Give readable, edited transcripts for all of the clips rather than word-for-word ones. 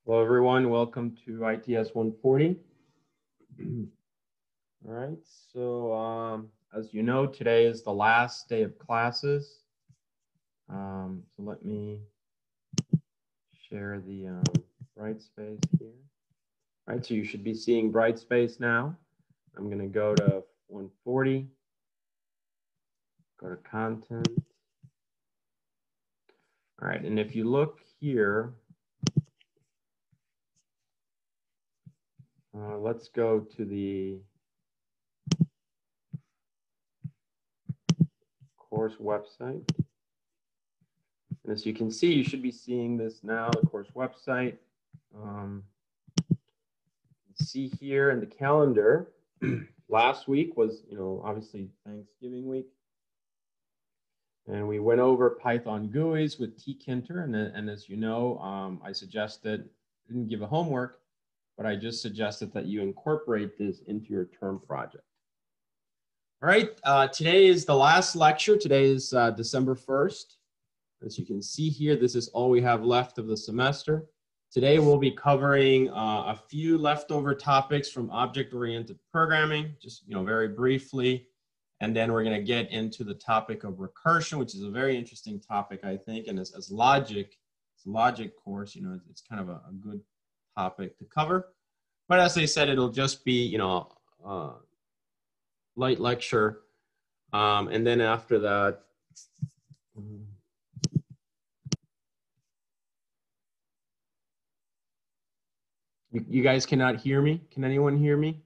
Hello, everyone. Welcome to ITS 140. All right. So, as you know, today is the last day of classes. So let me share the Brightspace here. All right. So you should be seeing Brightspace now. I'm going to go to 140. Go to content. All right. And if you look here, let's go to the course website. And as you can see, you should be seeing this now, the course website. See here in the calendar, last week was, obviously Thanksgiving week. And we went over Python GUIs with tkinter. And as you know, I didn't give a homework, but I just suggested that you incorporate this into your term project. All right, today is the last lecture. Today is December 1st. As you can see here, this is all we have left of the semester. Today we'll be covering a few leftover topics from object-oriented programming, just very briefly. And then we're going to get into the topic of recursion, which is a very interesting topic, I think. And as logic, it's a logic course, it's kind of a good topic to cover. But as I said, it'll just be, light lecture. And then after that, you guys cannot hear me? Can anyone hear me?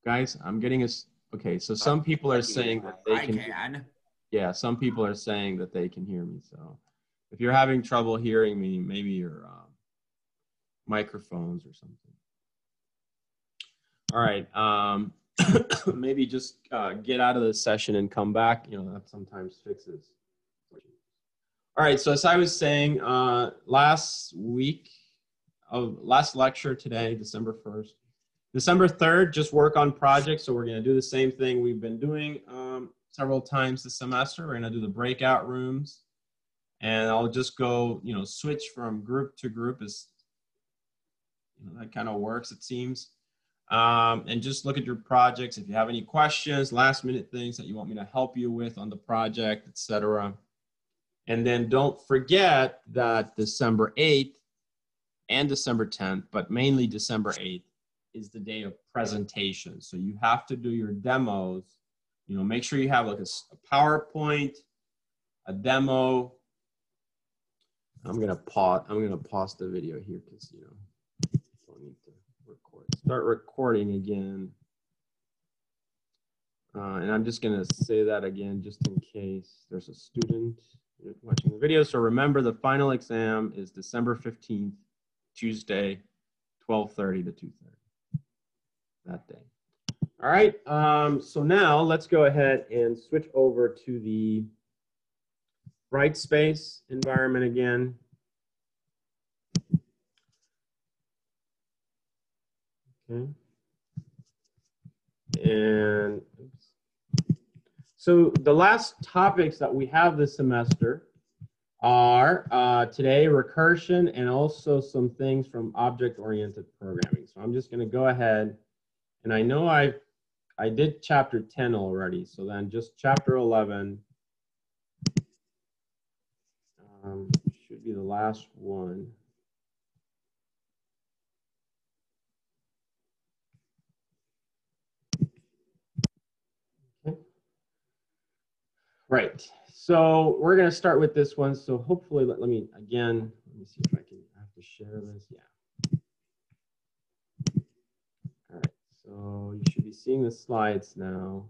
Guys, I'm getting okay, so some people are saying that they can. Yeah, some people are saying that they can hear me. So if you're having trouble hearing me, maybe your microphones or something. All right, maybe just get out of the session and come back. That sometimes fixes. All right, so as I was saying, last lecture today, December 1st. December 3rd, just work on projects. So we're going to do the same thing we've been doing several times this semester. We're going to do the breakout rooms. And I'll just go, switch from group to group as that kind of works, it seems. And just look at your projects. If you have any questions, last minute things that you want me to help you with on the project, etc. And then don't forget that December 8th and December 10th, but mainly December 8th, is the day of presentation. So you have to do your demos. Make sure you have like a PowerPoint, a demo. I'm gonna pause the video here because don't need to record. Start recording again. And I'm just gonna say that again just in case there's a student watching the video. So remember, the final exam is December 15th, Tuesday, 12:30 to 2:30. That day. All right, so now let's go ahead and switch over to the Brightspace environment again. Okay. And so the last topics that we have this semester are today recursion and also some things from object-oriented programming. So I'm just going to go ahead. And I know I did chapter 10 already, so then just chapter 11 should be the last one. Okay. Right, so we're going to start with this one. So hopefully, let me see if I have to share this. Yeah. So you should be seeing the slides now.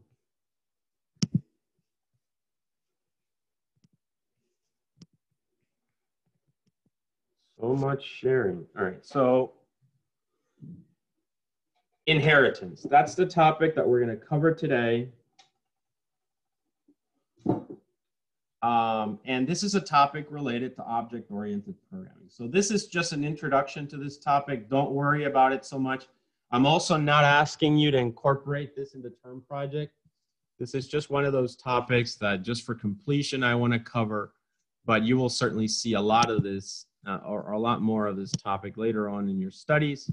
So much sharing. All right, so inheritance. That's the topic that we're going to cover today. And this is a topic related to object-oriented programming. So this is just an introduction to this topic. Don't worry about it so much. I'm also not asking you to incorporate this in the term project. This is just one of those topics that just for completion I want to cover. but you will certainly see a lot of this or a lot more of this topic later on in your studies,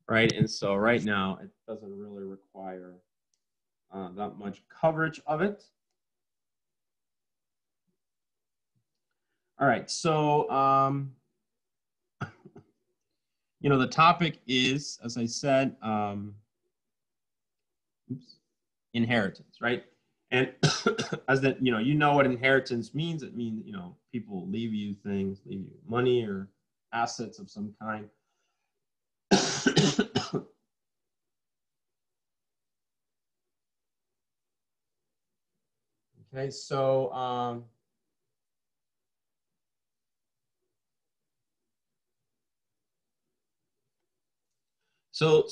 right? And so right now it doesn't really require that much coverage of it. All right, so you know, the topic is, as I said, inheritance, right? And as that, you know what inheritance means. It means, people leave you things, leave you money or assets of some kind. Okay, so So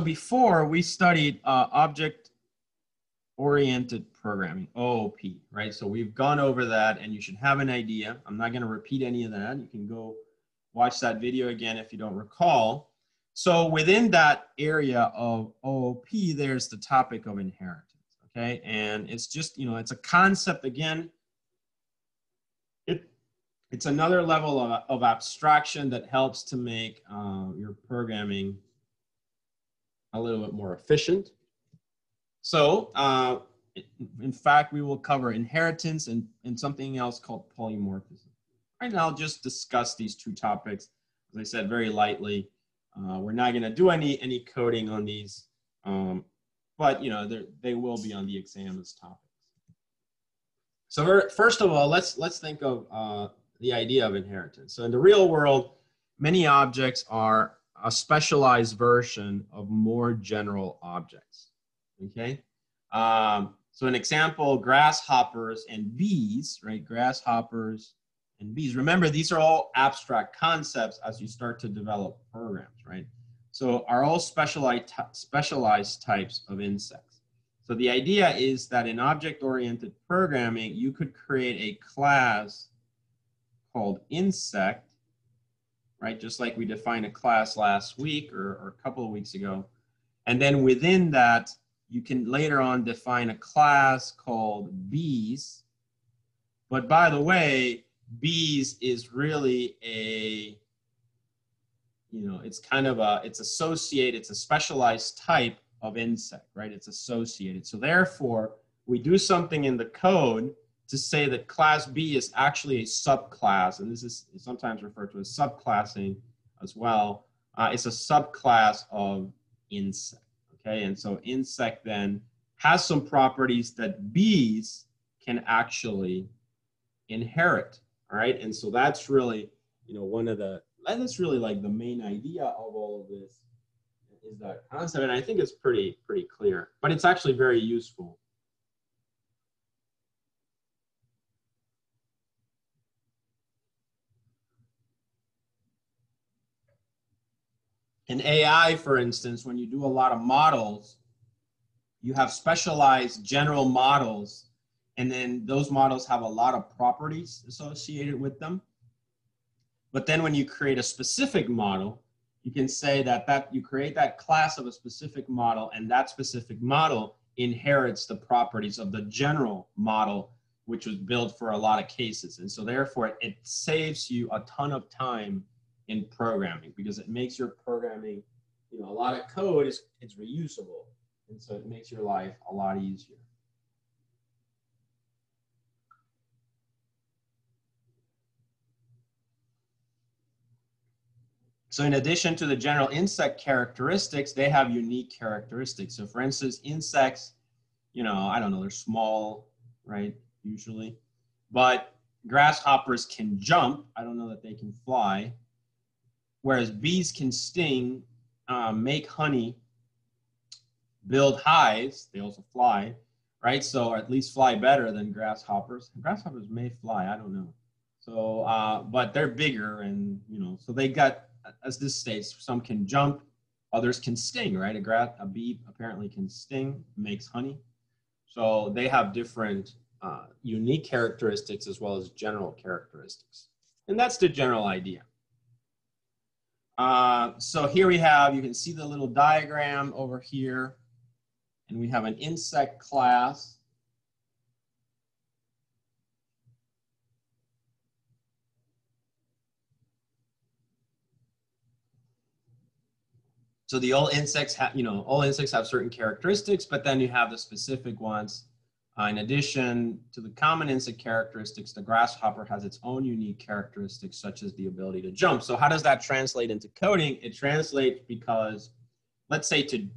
before we studied object-oriented programming, OOP, right? So we've gone over that, and you should have an idea. I'm not going to repeat any of that. You can go watch that video again if you don't recall. So within that area of OOP, there's the topic of inheritance, okay? And it's just, it's a concept, again. It's another level of abstraction that helps to make your programming a little bit more efficient. So in fact, we will cover inheritance and something else called polymorphism. Right now, I'll just discuss these two topics, as I said, very lightly. We're not going to do any coding on these, but they will be on the exam as topics. So first of all, let's think of the idea of inheritance. So in the real world, many objects are a specialized version of more general objects, okay? So an example, grasshoppers and bees, right? Grasshoppers and bees. Remember, these are all abstract concepts as you start to develop programs, right? So are all specialized types of insects. So the idea is that in object-oriented programming, you could create a class called insect, right? Just like we defined a class last week or a couple of weeks ago. And then within that, you can later on define a class called bees. But by the way, bees is really it's associated, it's a specialized type of insect, right? It's associated. So therefore, we do something in the code to say that class B is actually a subclass, and this is sometimes referred to as subclassing as well. It's a subclass of insect, okay? And so insect then has some properties that bees can actually inherit, all right? And so that's really, that's really like the main idea of all of this is that concept, and I think it's pretty clear, but it's actually very useful. In AI, for instance, when you do a lot of models, you have specialized general models, and then those models have a lot of properties associated with them. But then when you create a specific model, you can say that you create that class of a specific model, and that specific model inherits the properties of the general model, which was built for a lot of cases. And so therefore, it saves you a ton of time in programming, because it makes your programming, a lot of code it's reusable, and so it makes your life a lot easier. So in addition to the general insect characteristics, they have unique characteristics. So for instance, insects, I don't know, they're small, right, usually, but grasshoppers can jump. I don't know that they can fly. Whereas bees can sting, make honey, build hives. They also fly, right? So, or at least fly better than grasshoppers. Grasshoppers may fly, I don't know. So, but they're bigger, and so they got, as this states, some can jump, others can sting, right? A bee apparently can sting, makes honey. So they have different unique characteristics as well as general characteristics, and that's the general idea. So here you can see the little diagram over here, and we have an insect class. So the all insects have, all insects have certain characteristics, but then you have the specific ones. In addition to the common insect characteristics, the grasshopper has its own unique characteristics, such as the ability to jump. So how does that translate into coding? It translates because, let's say to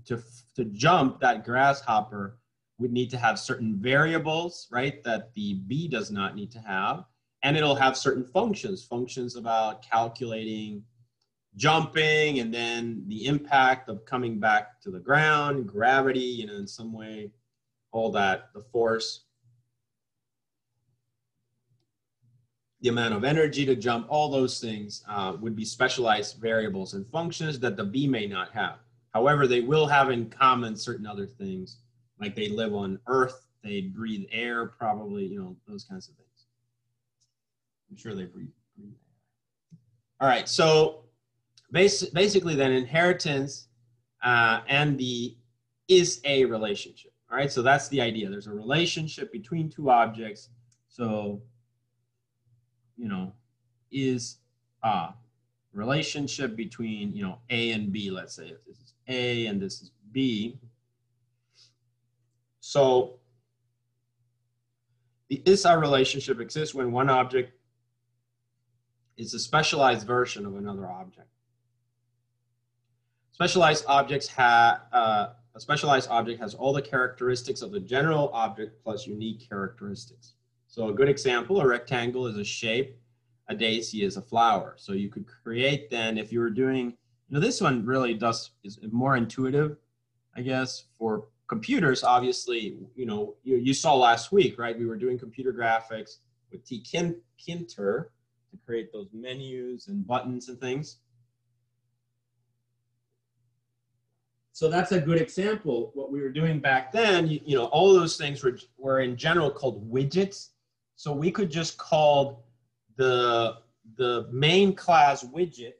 jump, that grasshopper would need to have certain variables, right, that the bee does not need to have. And it'll have certain functions about calculating jumping, and then the impact of coming back to the ground, gravity, in some way, all that, the force, the amount of energy to jump, all those things would be specialized variables and functions that the bee may not have. However, they will have in common certain other things, like they live on Earth, they breathe air, probably, those kinds of things. I'm sure they breathe air. All right, so basically then inheritance and the is a relationship. All right, so that's the idea. There's a relationship between two objects. So, is a relationship between, A and B, let's say, if this is A and this is B. So the is a relationship exists when one object is a specialized version of another object. Specialized objects a specialized object has all the characteristics of the general object plus unique characteristics. So a good example, a rectangle is a shape, a daisy is a flower. So you could create then, if you were doing, this one really is more intuitive, I guess, for computers. Obviously, you saw last week, right? We were doing computer graphics with Kinter to create those menus and buttons and things. So that's a good example. What we were doing back then, all those things were in general called widgets. So we could just call the main class widget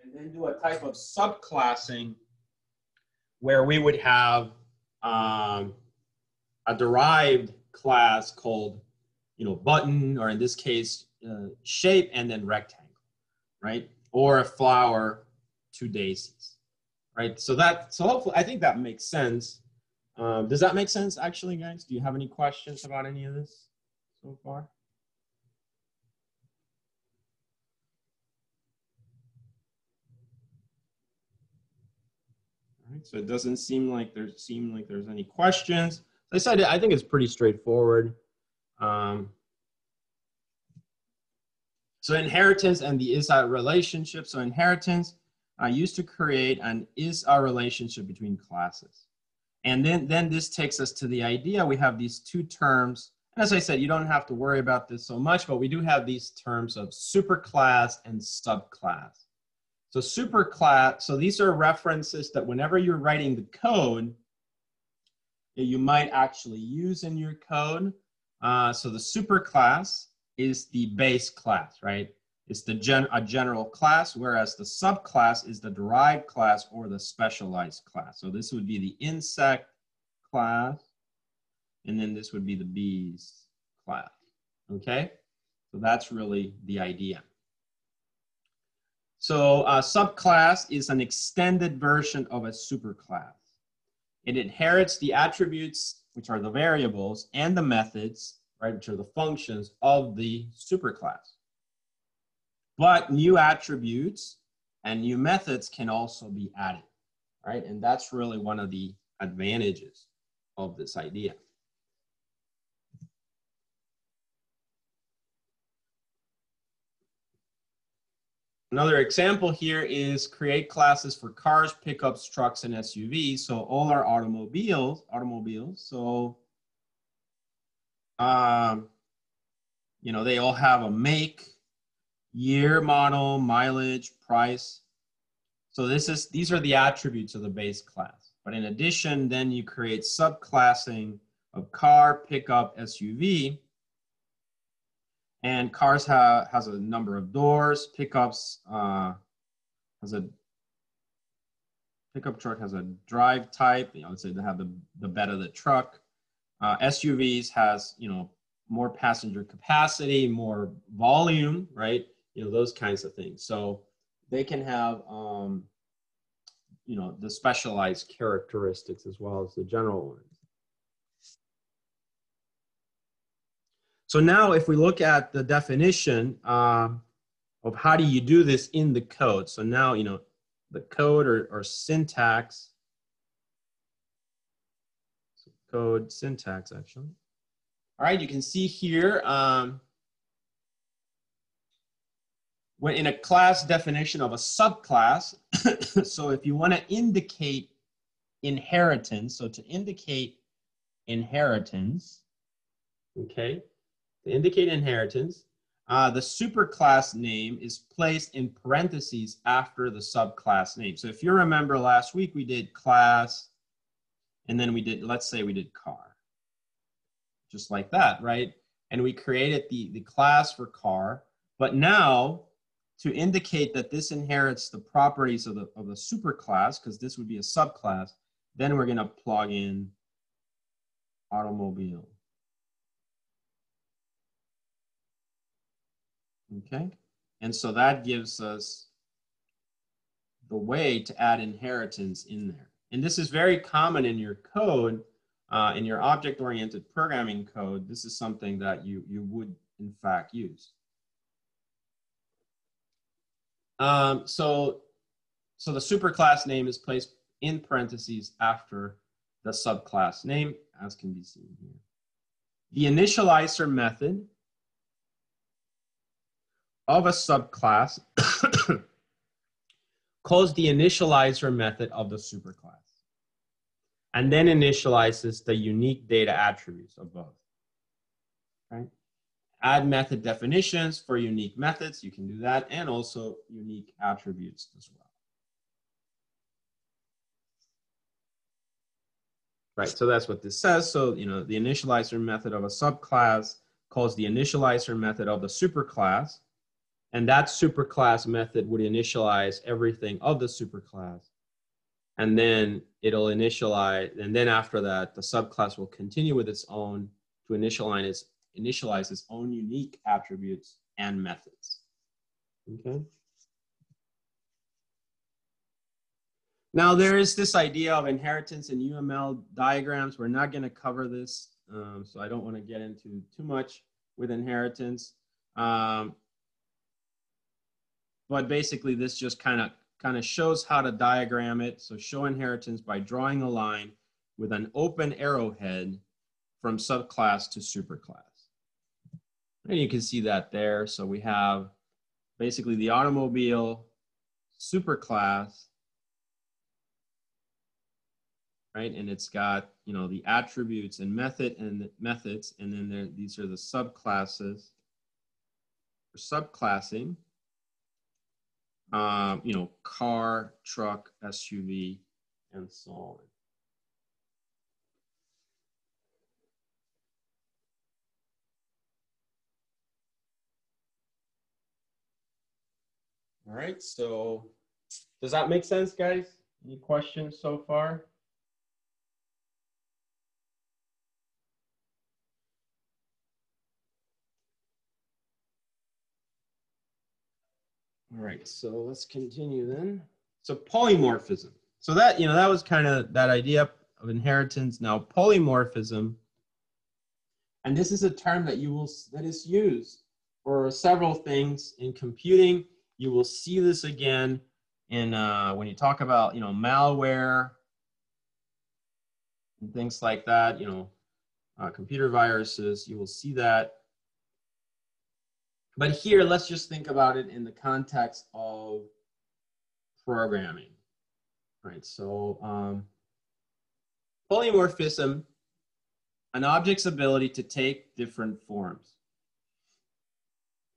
and then do a type of subclassing where we would have a derived class called, button, or in this case, shape, and then rectangle, right? Or a flower, two daisies. Right, so hopefully, I think that makes sense. Does that make sense, actually, guys? Do you have any questions about any of this so far? All right, so it doesn't seem like there's any questions. As I said, I think it's pretty straightforward. So inheritance and the is-a relationship. So inheritance used to create an is-a relationship between classes. And then this takes us to the idea. We have these two terms. And as I said, you don't have to worry about this so much, but we do have these terms of superclass and subclass. So superclass, so these are references that whenever you're writing the code, you might actually use in your code. So the superclass is the base class, right? It's a general class, whereas the subclass is the derived class or the specialized class. So this would be the insect class, and then this would be the bees class, okay? So that's really the idea. So a subclass is an extended version of a superclass. It inherits the attributes, which are the variables, and the methods, right, which are the functions of the superclass. But new attributes and new methods can also be added, right? And that's really one of the advantages of this idea. Another example here is create classes for cars, pickups, trucks, and SUVs. So all our automobiles. So, they all have a make, year, model, mileage, price. So these are the attributes of the base class. But in addition, then you create subclassing of car, pickup, SUV. And cars has a number of doors. Pickups pickup truck has a drive type. I would say they have the bed of the truck. SUVs has more passenger capacity, more volume, right? Those kinds of things. So they can have you know, the specialized characteristics as well as the general ones. So now if we look at the definition of how do you do this in the code. So now, you know, the code or syntax, so code syntax actually. All right, you can see here, when in a class definition of a subclass, so if you want to indicate inheritance, so to indicate inheritance, okay, to indicate inheritance, the superclass name is placed in parentheses after the subclass name. So if you remember last week, we did class, and then we did, let's say we did car, just like that, right? And we created the class for car, but now to indicate that this inherits the properties of the superclass, because this would be a subclass, then we're gonna plug in automobile. Okay, and so that gives us the way to add inheritance in there. And this is very common in your code, in your object-oriented programming code. This is something that you would in fact use. So the superclass name is placed in parentheses after the subclass name, as can be seen here. The initializer method of a subclass calls the initializer method of the superclass, and then initializes the unique data attributes of both. Right? Add method definitions for unique methods, you can do that, and also unique attributes as well. Right, so that's what this says. So, you know, the initializer method of a subclass calls the initializer method of the superclass, and that superclass method would initialize everything of the superclass. And then it'll initialize, and then after that, the subclass will continue with its own to initialize its own unique attributes and methods. Okay. Now there is this idea of inheritance in UML diagrams. We're not going to cover this, so I don't want to get into too much with inheritance. But basically, this just kind of shows how to diagram it. So show inheritance by drawing a line with an open arrowhead from subclass to superclass. And you can see that there. So we have basically the automobile superclass, right? And it's got, you know, the attributes and methods, and then these are the subclasses for subclassing. You know, car, truck, SUV, and so on. All right, so does that make sense, guys? Any questions so far? All right, so let's continue then. So polymorphism. So that, you know, that was kind of that idea of inheritance. Now polymorphism, and this is a term that that is used for several things in computing. You will see this again in when you talk about, you know, malware and things like that. You know, computer viruses. You will see that. But here, let's just think about it in the context of programming, right? So polymorphism, an object's ability to take different forms.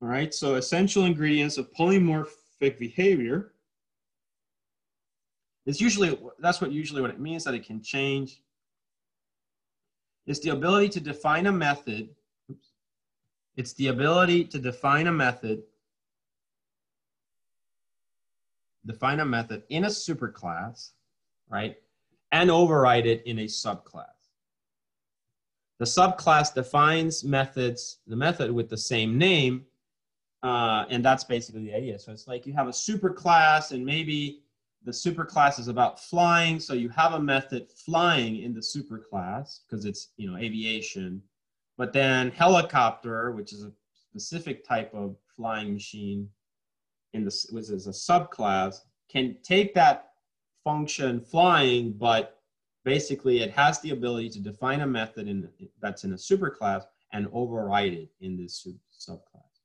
All right, so essential ingredients of polymorphic behavior is usually, that's what usually what it means, that it can change. It's the ability to define a method. It's the ability to define a method in a superclass, right? And override it in a subclass. The subclass defines methods, the method with the same name, and that's basically the idea. So it's like you have a superclass, and maybe the superclass is about flying. So you have a method flying in the superclass because it's, aviation. But then helicopter, which is a specific type of flying machine which is a subclass, can take that function flying, but basically it has the ability to define a method that's in a superclass and override it in this subclass.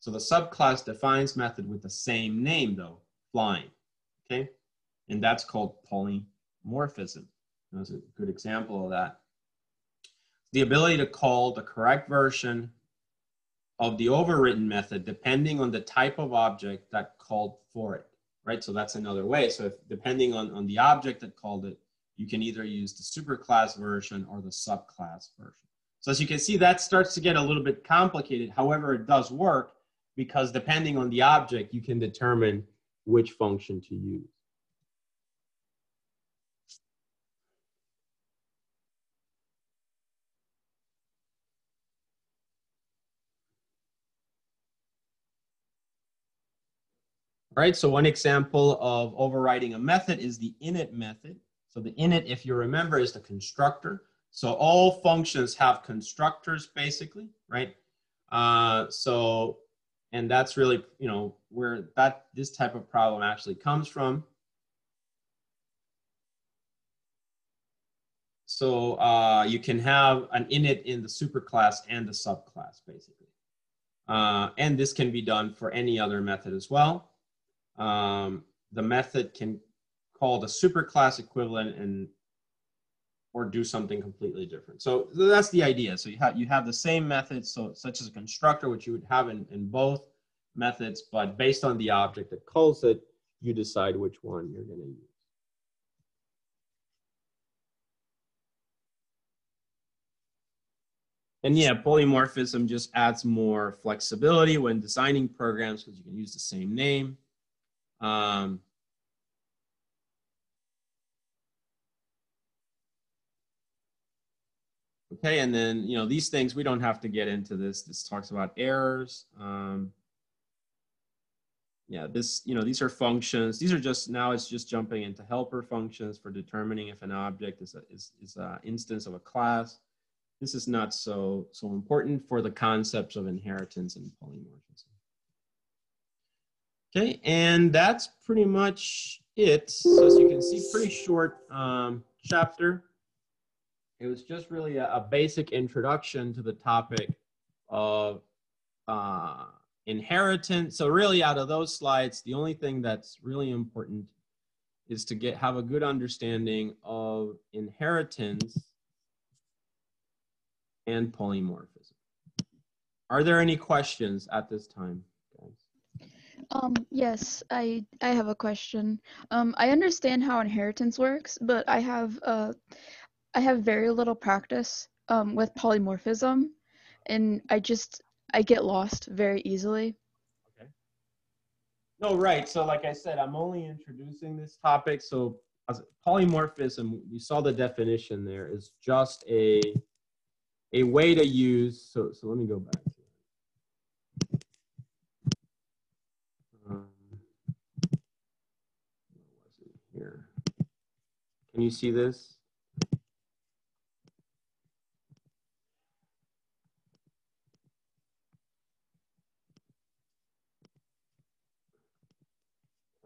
So the subclass defines method with the same name though, flying, okay? And that's called polymorphism. That's a good example of that. The ability to call the correct version of the overridden method depending on the type of object that called for it, right? So that's another way. So depending on the object that called it, you can either use the superclass version or the subclass version. So as you can see, that starts to get a little bit complicated. However, it does work because depending on the object, you can determine which function to use. All right, so one example of overriding a method is the init method. So the init, if you remember, is the constructor. So all functions have constructors basically, right? And that's really, where this type of problem actually comes from. So you can have an init in the superclass and the subclass basically. And this can be done for any other method as well. The method can call the superclass equivalent or do something completely different. So that's the idea. So you have the same methods, so such as a constructor, which you would have in both methods, but based on the object that calls it, you decide which one you're going to use. And yeah, polymorphism just adds more flexibility when designing programs because you can use the same name. Okay, and then, these things, we don't have to get into this. This talks about errors. Yeah, these are functions. These are just, now it's just jumping into helper functions for determining if an object is an instance of a class. This is not so important for the concepts of inheritance and polymorphism. Okay, and that's pretty much it. So as you can see, pretty short chapter. It was just really a basic introduction to the topic of inheritance. So really out of those slides, the only thing that's really important is to have a good understanding of inheritance and polymorphism. Are there any questions at this time, guys? Yes, I have a question. I understand how inheritance works, but I have very little practice with polymorphism, and I get lost very easily. Okay. No, right. So like I said, I'm only introducing this topic. So as polymorphism, you saw the definition there, is just a way to use, so let me go back to it. Where was it here? Can you see this?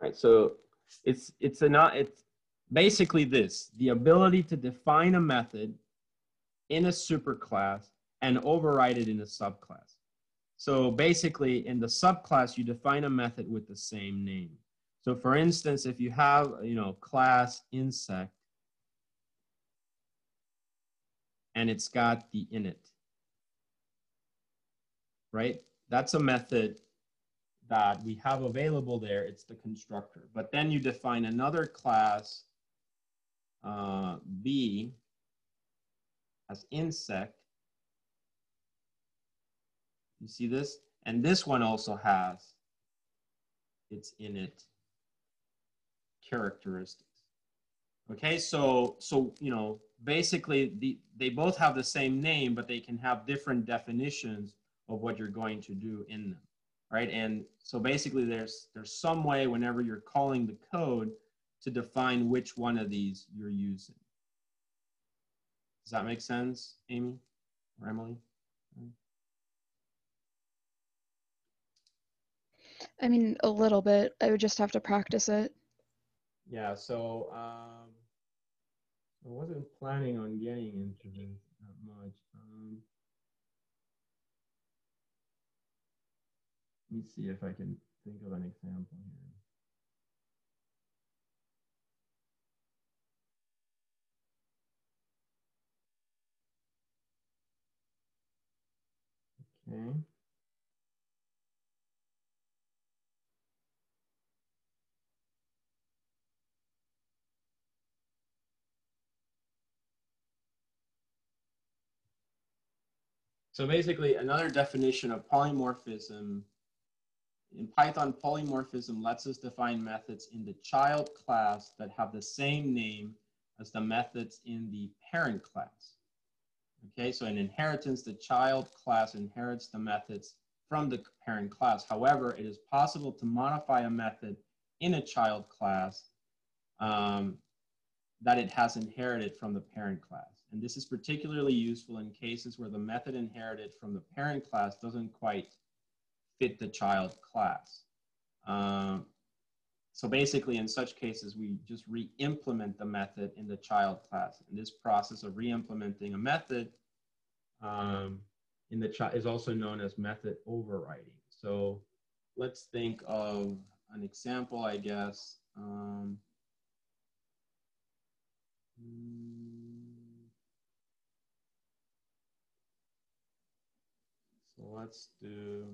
Right, so it's basically this, the ability to define a method in a superclass and override it in a subclass. So basically in the subclass, you define a method with the same name. So for instance, if you have, class insect and it's got the init, right? That's a method that we have available there. It's the constructor. But then you define another class B as insect. You see this? And this one also has its init characteristics. Okay, so basically they both have the same name, but they can have different definitions of what you're going to do in them, right? And so basically there's some way whenever you're calling the code to define which one of these you're using. Does that make sense, Amy or Emily? I mean, a little bit. I would just have to practice it. Yeah, so I wasn't planning on getting into this that much. Let me see if I can think of an example here. Okay. So basically, another definition of polymorphism in Python, polymorphism lets us define methods in the child class that have the same name as the methods in the parent class. Okay, so in inheritance, the child class inherits the methods from the parent class. However, it is possible to modify a method in a child class that it has inherited from the parent class. And this is particularly useful in cases where the method inherited from the parent class doesn't quite fit the child class. So basically, in such cases, we just re-implement the method in the child class. And this process of re-implementing a method in the child is also known as method overriding. So let's think of an example, I guess. So let's do.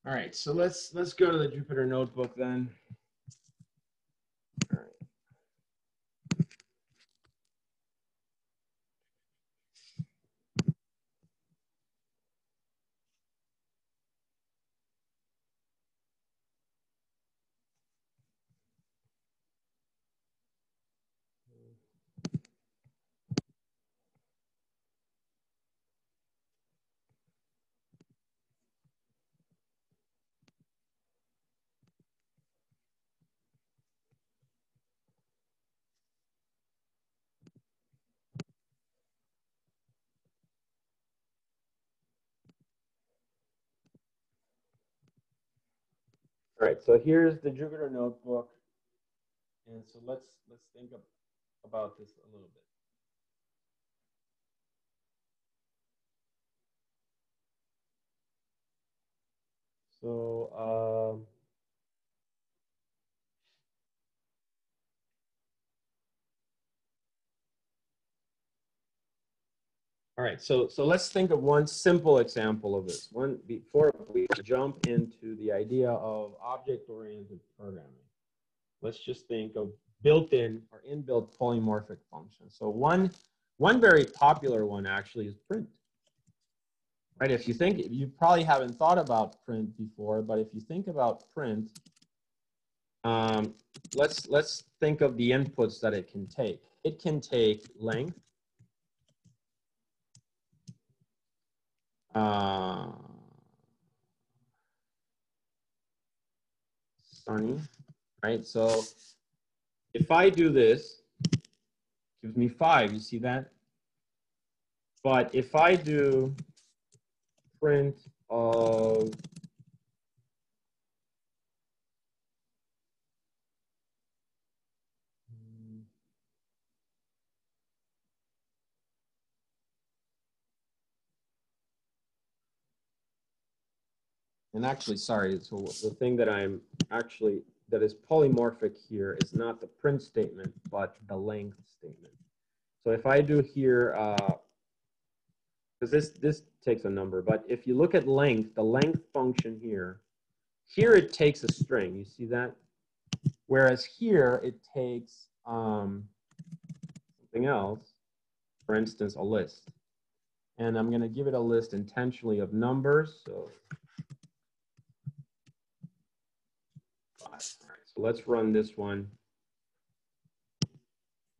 All right, so let's go to the Jupyter Notebook then. All right. All right, so here's the Jupyter Notebook. And so let's think about this a little bit. So all right, so let's think of one simple example of this. One before we jump into the idea of object-oriented programming. Let's just think of built-in or inbuilt polymorphic functions. So one very popular one actually is print. Right? If you think, you probably haven't thought about print before, but if you think about print, let's think of the inputs that it can take. It can take length, sunny, right? So if I do this, it gives me 5, you see that? But if I do print of and actually, sorry, so the thing that that is polymorphic here is not the print statement, but the length statement. So if I do here, because this takes a number, but if you look at length, the length function here it takes a string, you see that? Whereas here it takes something else, for instance, a list. And I'm gonna give it a list intentionally of numbers, so. All right, so let's run this one.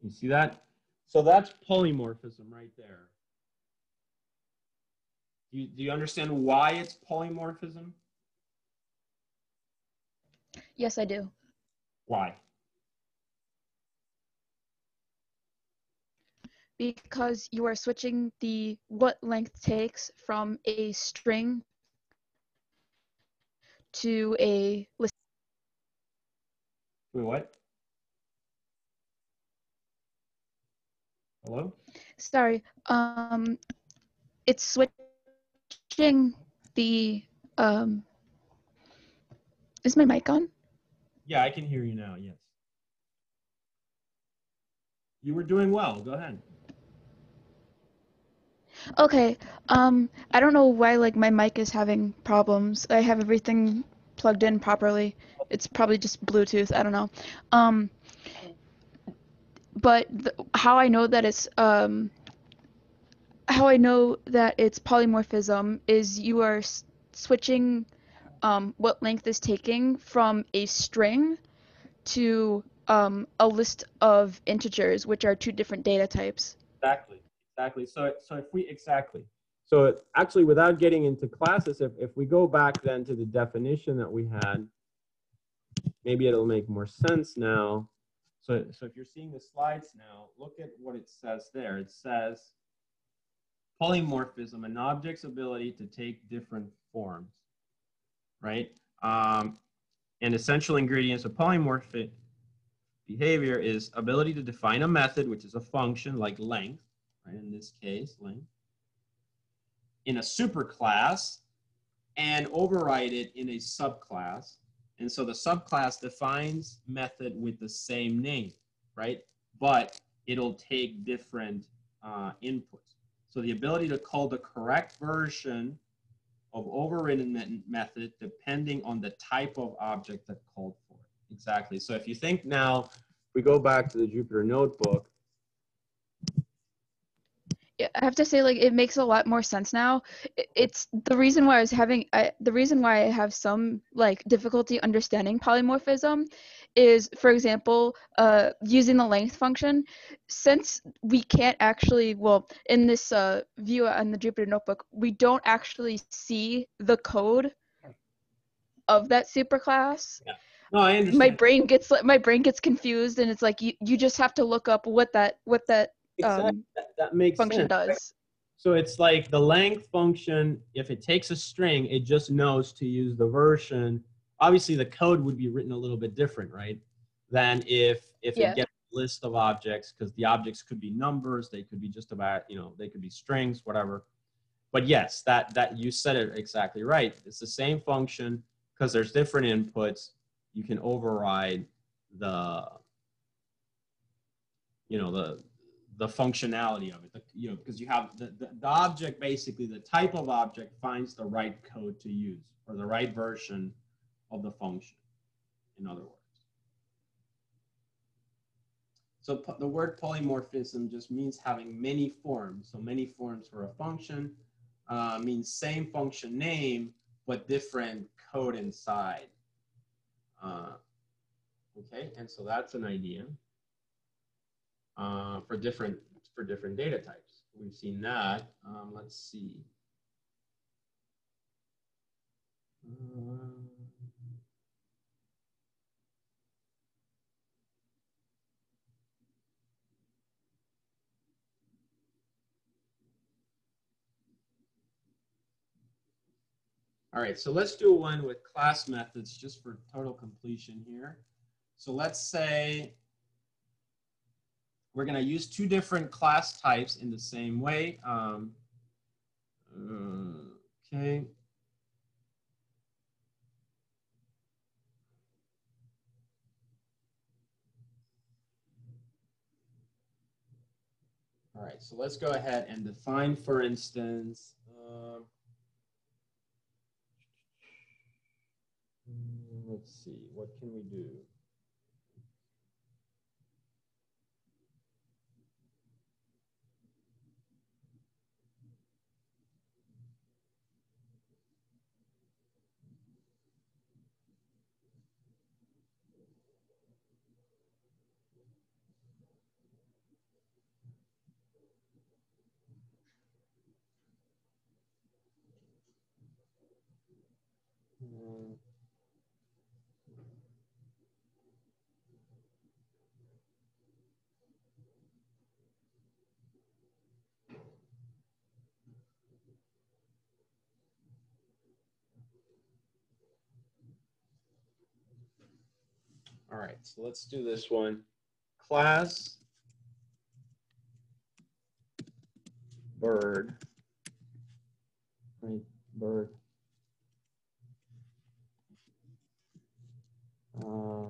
You see that? So that's polymorphism right there. Do you understand why it's polymorphism? Yes, I do. Why? Because you are switching the what length takes from a string to a list. Wait, what? Hello? Sorry, it's switching the, is my mic on? Yeah, I can hear you now, yes. You were doing well, go ahead. Okay, I don't know why like my mic is having problems. I have everything plugged in properly. It's probably just Bluetooth, I don't know. But how I know that it's polymorphism is you are switching what length is taking from a string to a list of integers, which are two different data types. Exactly. So actually, without getting into classes, if we go back then to the definition that we had, maybe it'll make more sense now. So if you're seeing the slides now, look at what it says there. It says polymorphism, an object's ability to take different forms, right? And essential ingredients of polymorphic behavior is ability to define a method, which is a function like length, right? In this case, length, in a superclass, and override it in a subclass. And so the subclass defines method with the same name, right? But it'll take different inputs. So the ability to call the correct version of overridden method depending on the type of object that called for it. Exactly. So if you think now, we go back to the Jupyter Notebook. Yeah, I have to say, like, it makes a lot more sense now. It's the reason why the reason why I have some like difficulty understanding polymorphism is, for example, using the length function. Since we can't actually, well, in this view on the Jupyter Notebook, we don't actually see the code of that superclass. Yeah. No, I understand. My brain gets confused, and it's like you just have to look up what that Exactly. That makes function sense. does. So it's like the length function, if it takes a string, it just knows to use the version. Obviously, the code would be written a little bit different, right? Than if Yeah. it gets a list of objects, because the objects could be numbers, they could be just about, they could be strings, whatever. But yes, that you said it exactly right. It's the same function, because there's different inputs. You can override the, the functionality of it, because you have the object, basically the type of object finds the right code to use, or the right version of the function, in other words. So the word polymorphism just means having many forms. So many forms for a function means same function name, but different code inside. Okay, and so that's an idea. For different data types. We've seen that. Let's see. All right, so let's do one with class methods just for total completion here. So let's say we're going to use two different class types in the same way. Okay. All right, so let's go ahead and define, for instance, let's see, what can we do? All right, so let's do this one. Class bird, right? Bird,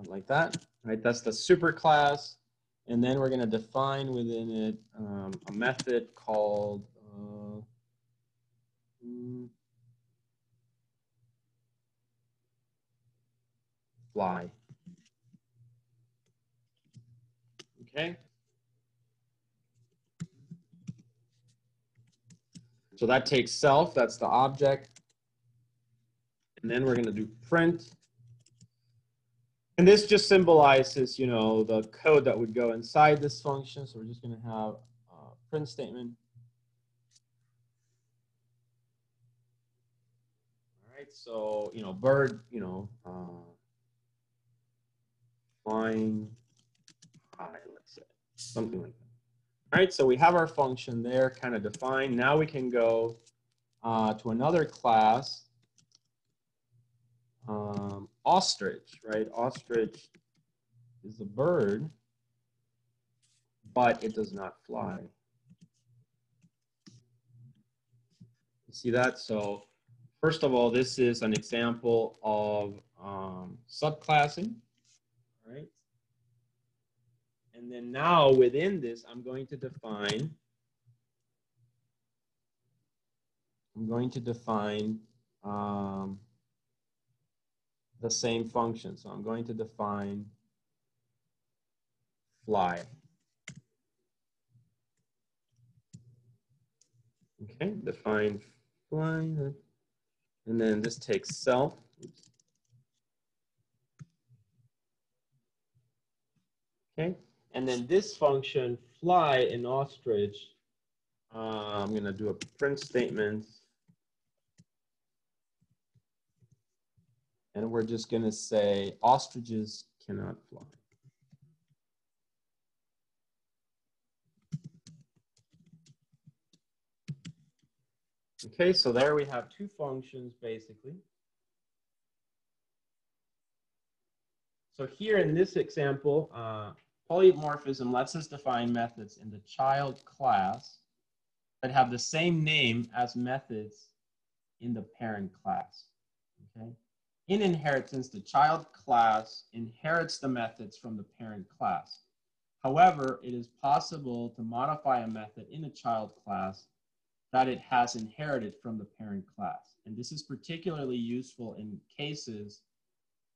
like that, right? That's the superclass, and then we're going to define within it a method called fly. Okay. So that takes self, that's the object. And then we're going to do print. And this just symbolizes, you know, the code that would go inside this function. So we're just going to have a print statement. All right, so, you know, bird, you know, flying high, let's say, something like that. All right, so we have our function there kind of defined. Now we can go to another class, ostrich, right? Ostrich is a bird, but it does not fly. You see that? So first of all, this is an example of subclassing, right? And then now within this, I'm going to define the same function. So I'm going to define fly. Okay, define fly. And then this takes self. Oops. Okay, and then this function fly in ostrich, I'm going to do a print statement. And we're just going to say ostriches cannot fly. Okay, so there we have two functions basically. So here in this example, polymorphism lets us define methods in the child class that have the same name as methods in the parent class. Okay? In inheritance, the child class inherits the methods from the parent class. However, it is possible to modify a method in a child class that it has inherited from the parent class. And this is particularly useful in cases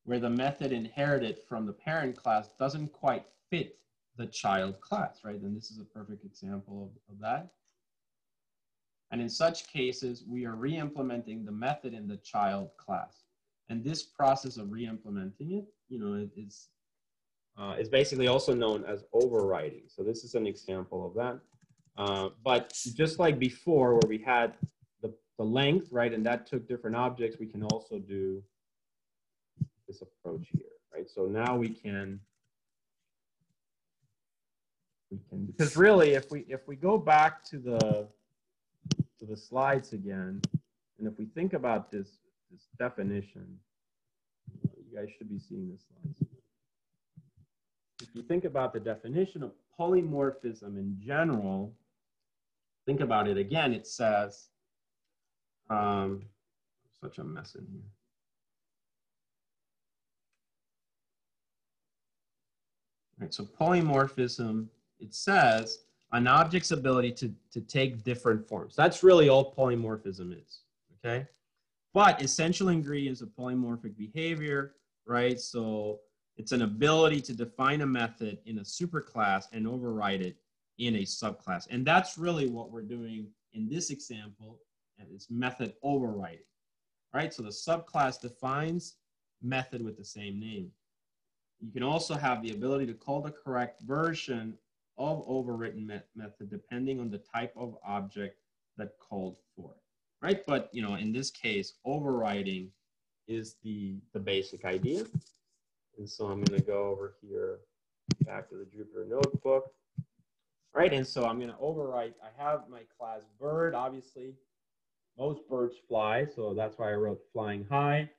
where the method inherited from the parent class doesn't quite fit the child class, right? And this is a perfect example of that. And in such cases, we are re-implementing the method in the child class. And this process of re-implementing it, you know, is basically also known as overriding. So this is an example of that. But just like before, where we had the length, right, and that took different objects, we can also do this approach here, right? So now we can because really, if we go back to the slides again, and if we think about this definition, you guys should be seeing the slides. If you think about the definition of polymorphism in general, think about it again. It says, such a mess in here. All right, so polymorphism, it says an object's ability to take different forms. That's really all polymorphism is, okay? But essential ingredients of polymorphic behavior, right? So it's an ability to define a method in a superclass and override it in a subclass. And that's really what we're doing in this example, and it's method overriding, right? So the subclass defines method with the same name. You can also have the ability to call the correct version of overwritten method depending on the type of object that called for it, right? But, you know, in this case, overriding is the basic idea. And so I'm going to go over here back to the Jupyter notebook. All right, and so I'm going to overwrite. I have my class bird, obviously. Most birds fly, so that's why I wrote flying high.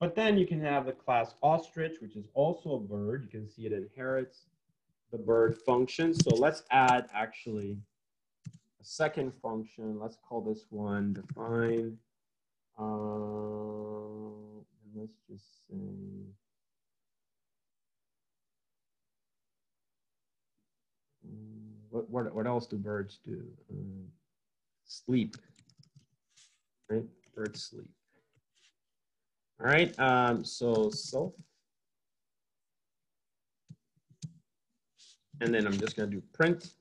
But then you can have the class ostrich, which is also a bird. You can see it inherits the bird function. So let's add actually a second function. Let's call this one define. Let's just say what else do birds do? Sleep, right? Birds sleep. All right. So self, and then I'm just gonna do print.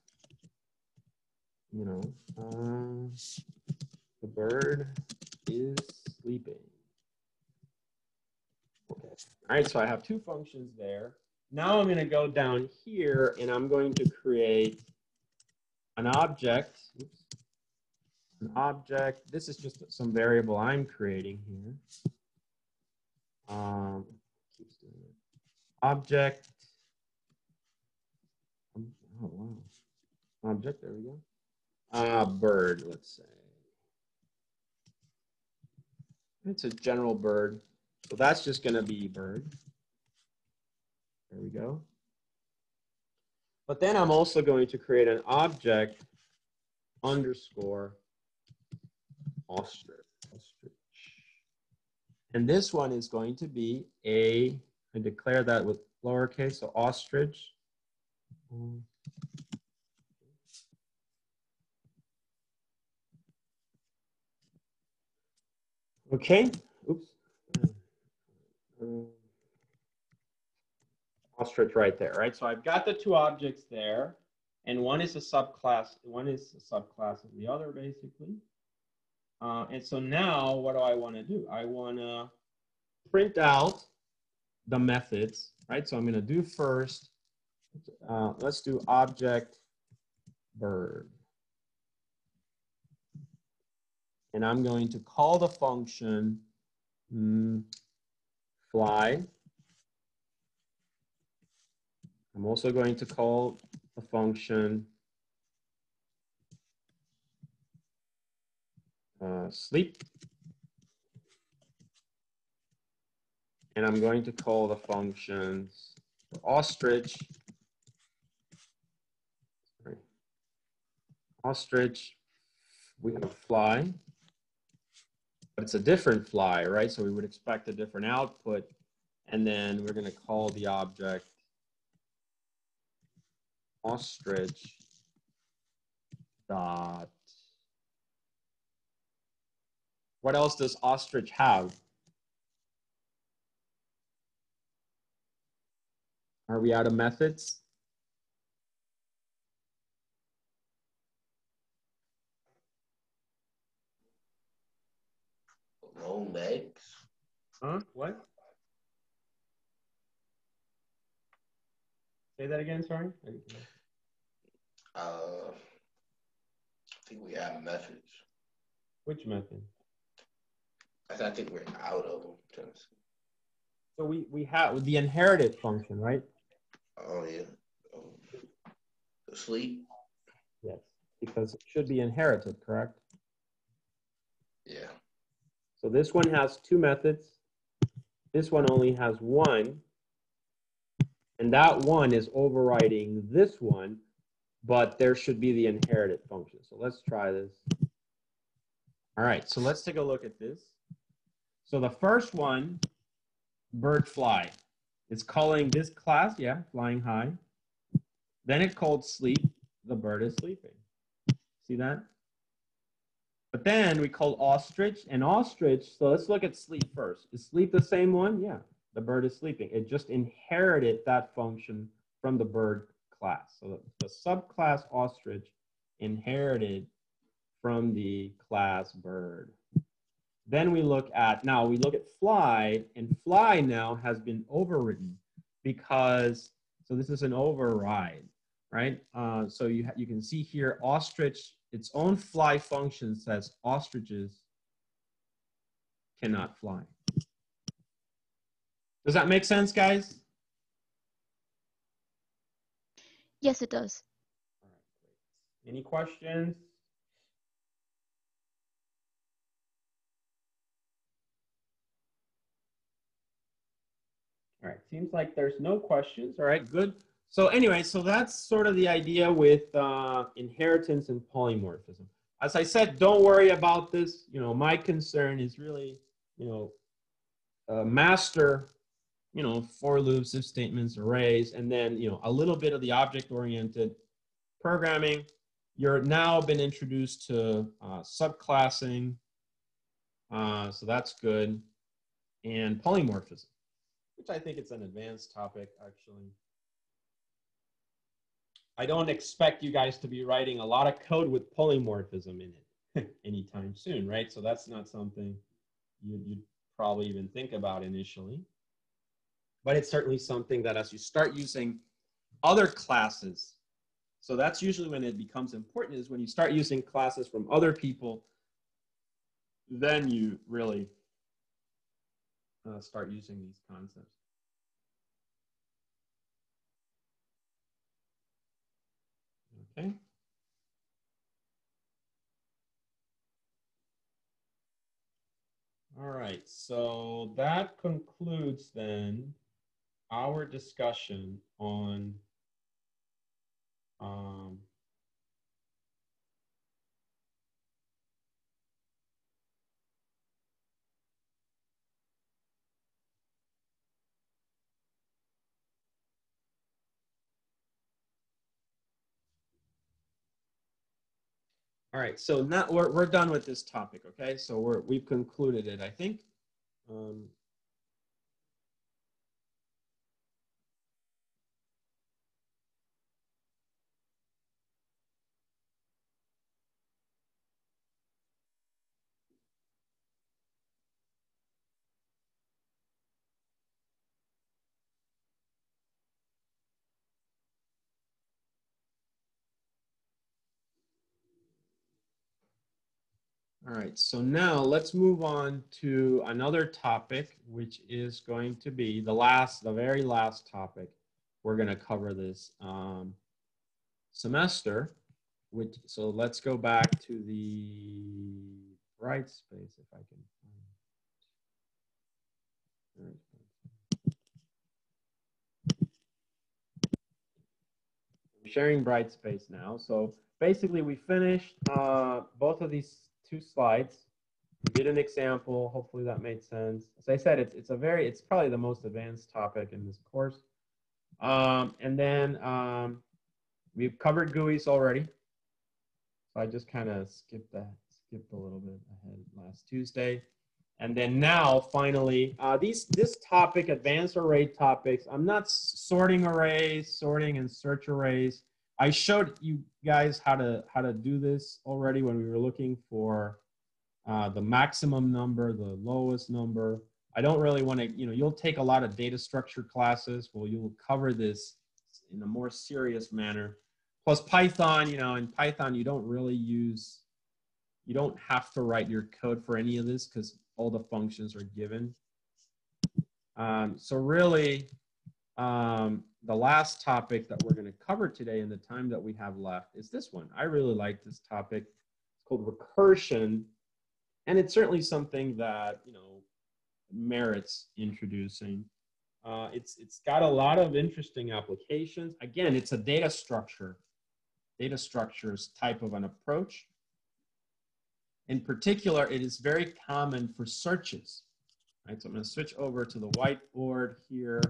You know, the bird is sleeping. Okay. All right, so I have two functions there. Now I'm going to go down here and I'm going to create an object. Oops. An object. This is just some variable I'm creating here. Keeps doing it. Object. Oh, wow. Object, there we go. Bird, let's say. It's a general bird. So that's just going to be bird. There we go. But then I'm also going to create an object underscore ostrich. And this one is going to be I declare that with lowercase, so ostrich. Okay, oops. Ostrich right there, right? So I've got the two objects there, and one is a subclass of the other, basically. And so now what do I want to do? I want to print out the methods, right? So I'm going to do first, let's do object bird. And I'm going to call the function fly. I'm also going to call the function sleep. And I'm going to call the functions ostrich. Sorry. Ostrich, we have fly, but it's a different fly, right? So we would expect a different output. And then we're going to call the object ostrich dot. What else does ostrich have? Are we out of methods? Long legs. Huh? What? Say that again, sorry. I think we have methods. Which method? I think we're out of them, Tennessee. So we have the inherited function, right? Oh yeah. Sleep. Yes, because it should be inherited, correct? Yeah. So this one has two methods. This one only has one. And that one is overriding this one, but there should be the inherited function. So let's try this. All right, so let's take a look at this. So the first one, bird fly, it's calling this class, yeah, flying high. Then it called sleep, the bird is sleeping. See that? But then we called ostrich, and ostrich, so let's look at sleep first. Is sleep the same one? Yeah, the bird is sleeping. It just inherited that function from the bird class. So the subclass ostrich inherited from the class bird. Then we look at fly, and fly now has been overridden because, so this is an override, right? So you can see here ostrich, its own fly function says ostriches cannot fly. Does that make sense, guys? Yes, it does. All right, great. Any questions? All right, seems like there's no questions. All right, good. So anyway, so that's sort of the idea with inheritance and polymorphism. As I said, don't worry about this. You know, my concern is really, you know, master, you know, for loops, if statements, arrays, and then, you know, a little bit of the object-oriented programming. You're now been introduced to subclassing, so that's good, and polymorphism, which I think it's an advanced topic, actually. I don't expect you guys to be writing a lot of code with polymorphism in it anytime soon, right? So that's not something you'd probably even think about initially. But it's certainly something that as you start using other classes, so that's usually when it becomes important, is when you start using classes from other people, then you really start using these concepts. Okay. All right, so that concludes then our discussion on all right, so now we're done with this topic, okay? So we've concluded it, I think. All right, so now let's move on to another topic, which is going to be the very last topic we're going to cover this semester. So let's go back to the bright space if I can find it. I'm sharing bright space now. So basically we finished both of these two slides. We did an example. Hopefully that made sense. As I said, it's probably the most advanced topic in this course. And then we've covered GUIs already. So I just kind of skipped a little bit ahead last Tuesday. And then now, finally, this topic, advanced array topics, I'm not sorting arrays, sorting and search arrays. I showed you guys how to do this already when we were looking for the maximum number, the lowest number. I don't really want to, you know, you'll take a lot of data structure classes. Well, you will cover this in a more serious manner. Plus Python, you know, in Python, you don't have to write your code for any of this because all the functions are given. So really, the last topic that we're going to cover today in the time that we have left is this one. I really like this topic. It's called recursion. And it's certainly something that, you know, merits introducing. It's got a lot of interesting applications. Again, it's a data structures type of an approach. In particular, it is very common for searches. Right, so I'm going to switch over to the whiteboard here.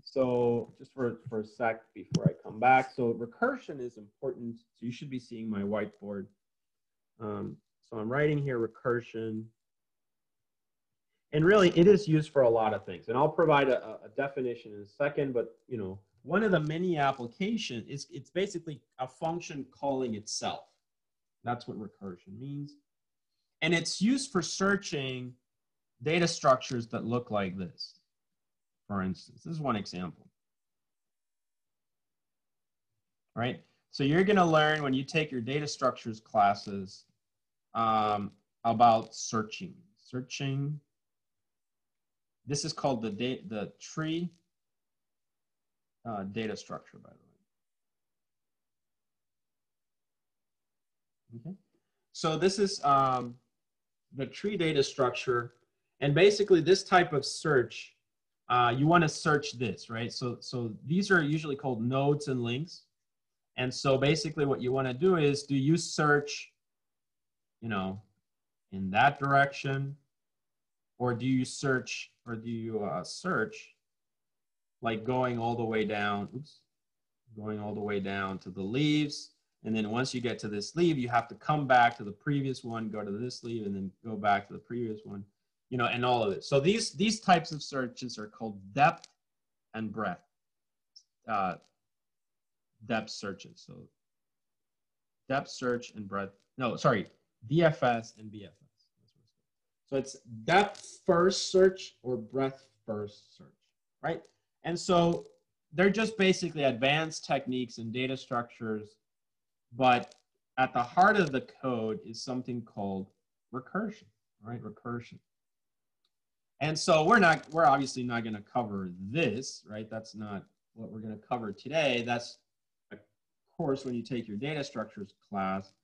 So just for a sec before I come back. So recursion is important. So you should be seeing my whiteboard. So I'm writing here recursion. And really, it is used for a lot of things. And I'll provide a definition in a second. But, you know, one of the many applications is it's basically a function calling itself. That's what recursion means. And it's used for searching data structures that look like this. For instance, this is one example. All right? So you're going to learn when you take your data structures classes about searching. This is called the tree data structure, by the way. Okay. So this is the tree data structure. And basically this type of search you want to search this, right? So these are usually called nodes and links. And so basically what you want to do is, do you search, you know, in that direction, or do you search, search like going all the way down, going all the way down to the leaves. And then once you get to this leaf, you have to come back to the previous one, go to this leaf, and then go back to the previous one, you know, and all of it. So these types of searches are called depth and breadth. Depth searches. So depth search and breadth. No, sorry, DFS and BFS. So it's depth first search or breadth first search, right? And so they're just basically advanced techniques and data structures, but at the heart of the code is something called recursion, right? Recursion. And so we're obviously not going to cover this, right? That's not what we're going to cover today. That's a course when you take your data structures class,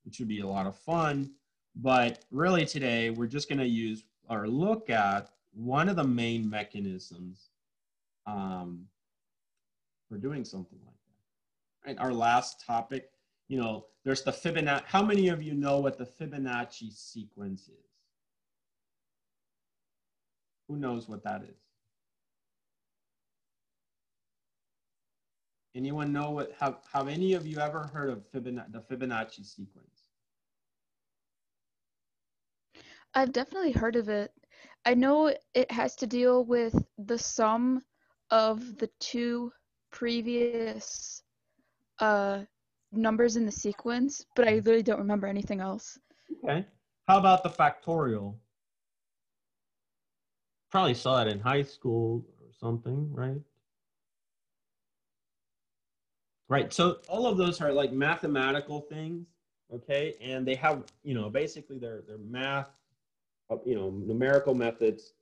which should be a lot of fun. But really today, we're just going to use or look at one of the main mechanisms for doing something like that. Right? Our last topic, you know, there's the Fibonacci. How many of you know what the Fibonacci sequence is? Who knows what that is? Anyone know what, have any of you ever heard of the Fibonacci sequence? I've definitely heard of it. I know it has to deal with the sum of the two previous numbers in the sequence, but I really don't remember anything else. Okay. How about the factorial? Probably saw that in high school or something, right? Right. So all of those are like mathematical things, okay? And they have, you know, basically they're math, you know, numerical methods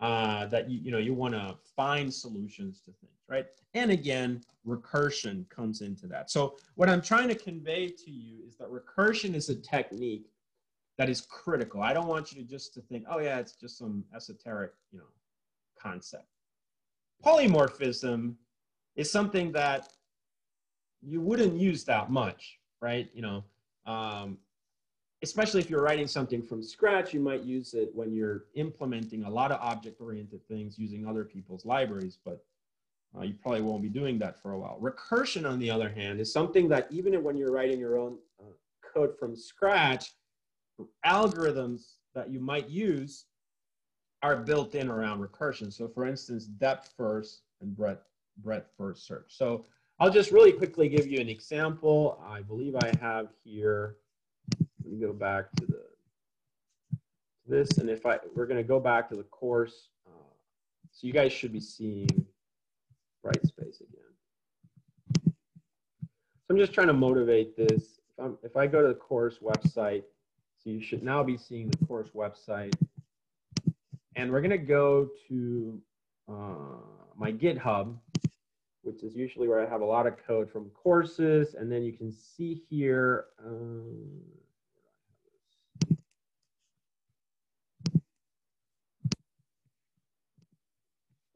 that you want to find solutions to things, right? And again, recursion comes into that. So what I'm trying to convey to you is that recursion is a technique that is critical. I don't want you to just to think, oh yeah, it's just some esoteric, you know, concept. Polymorphism is something that you wouldn't use that much, right? You know, especially if you're writing something from scratch, you might use it when you're implementing a lot of object-oriented things using other people's libraries, but you probably won't be doing that for a while. Recursion, on the other hand, is something that even when you're writing your own code from scratch, algorithms that you might use are built in around recursion. So for instance, depth first and breadth first search. So I'll just really quickly give you an example. I believe I have here, let me go back to this, and we're going to go back to the course. So you guys should be seeing Brightspace again. So I'm just trying to motivate this. If I go to the course website, so you should now be seeing the course website. And we're going to go to my GitHub, which is usually where I have a lot of code from courses. And then you can see here,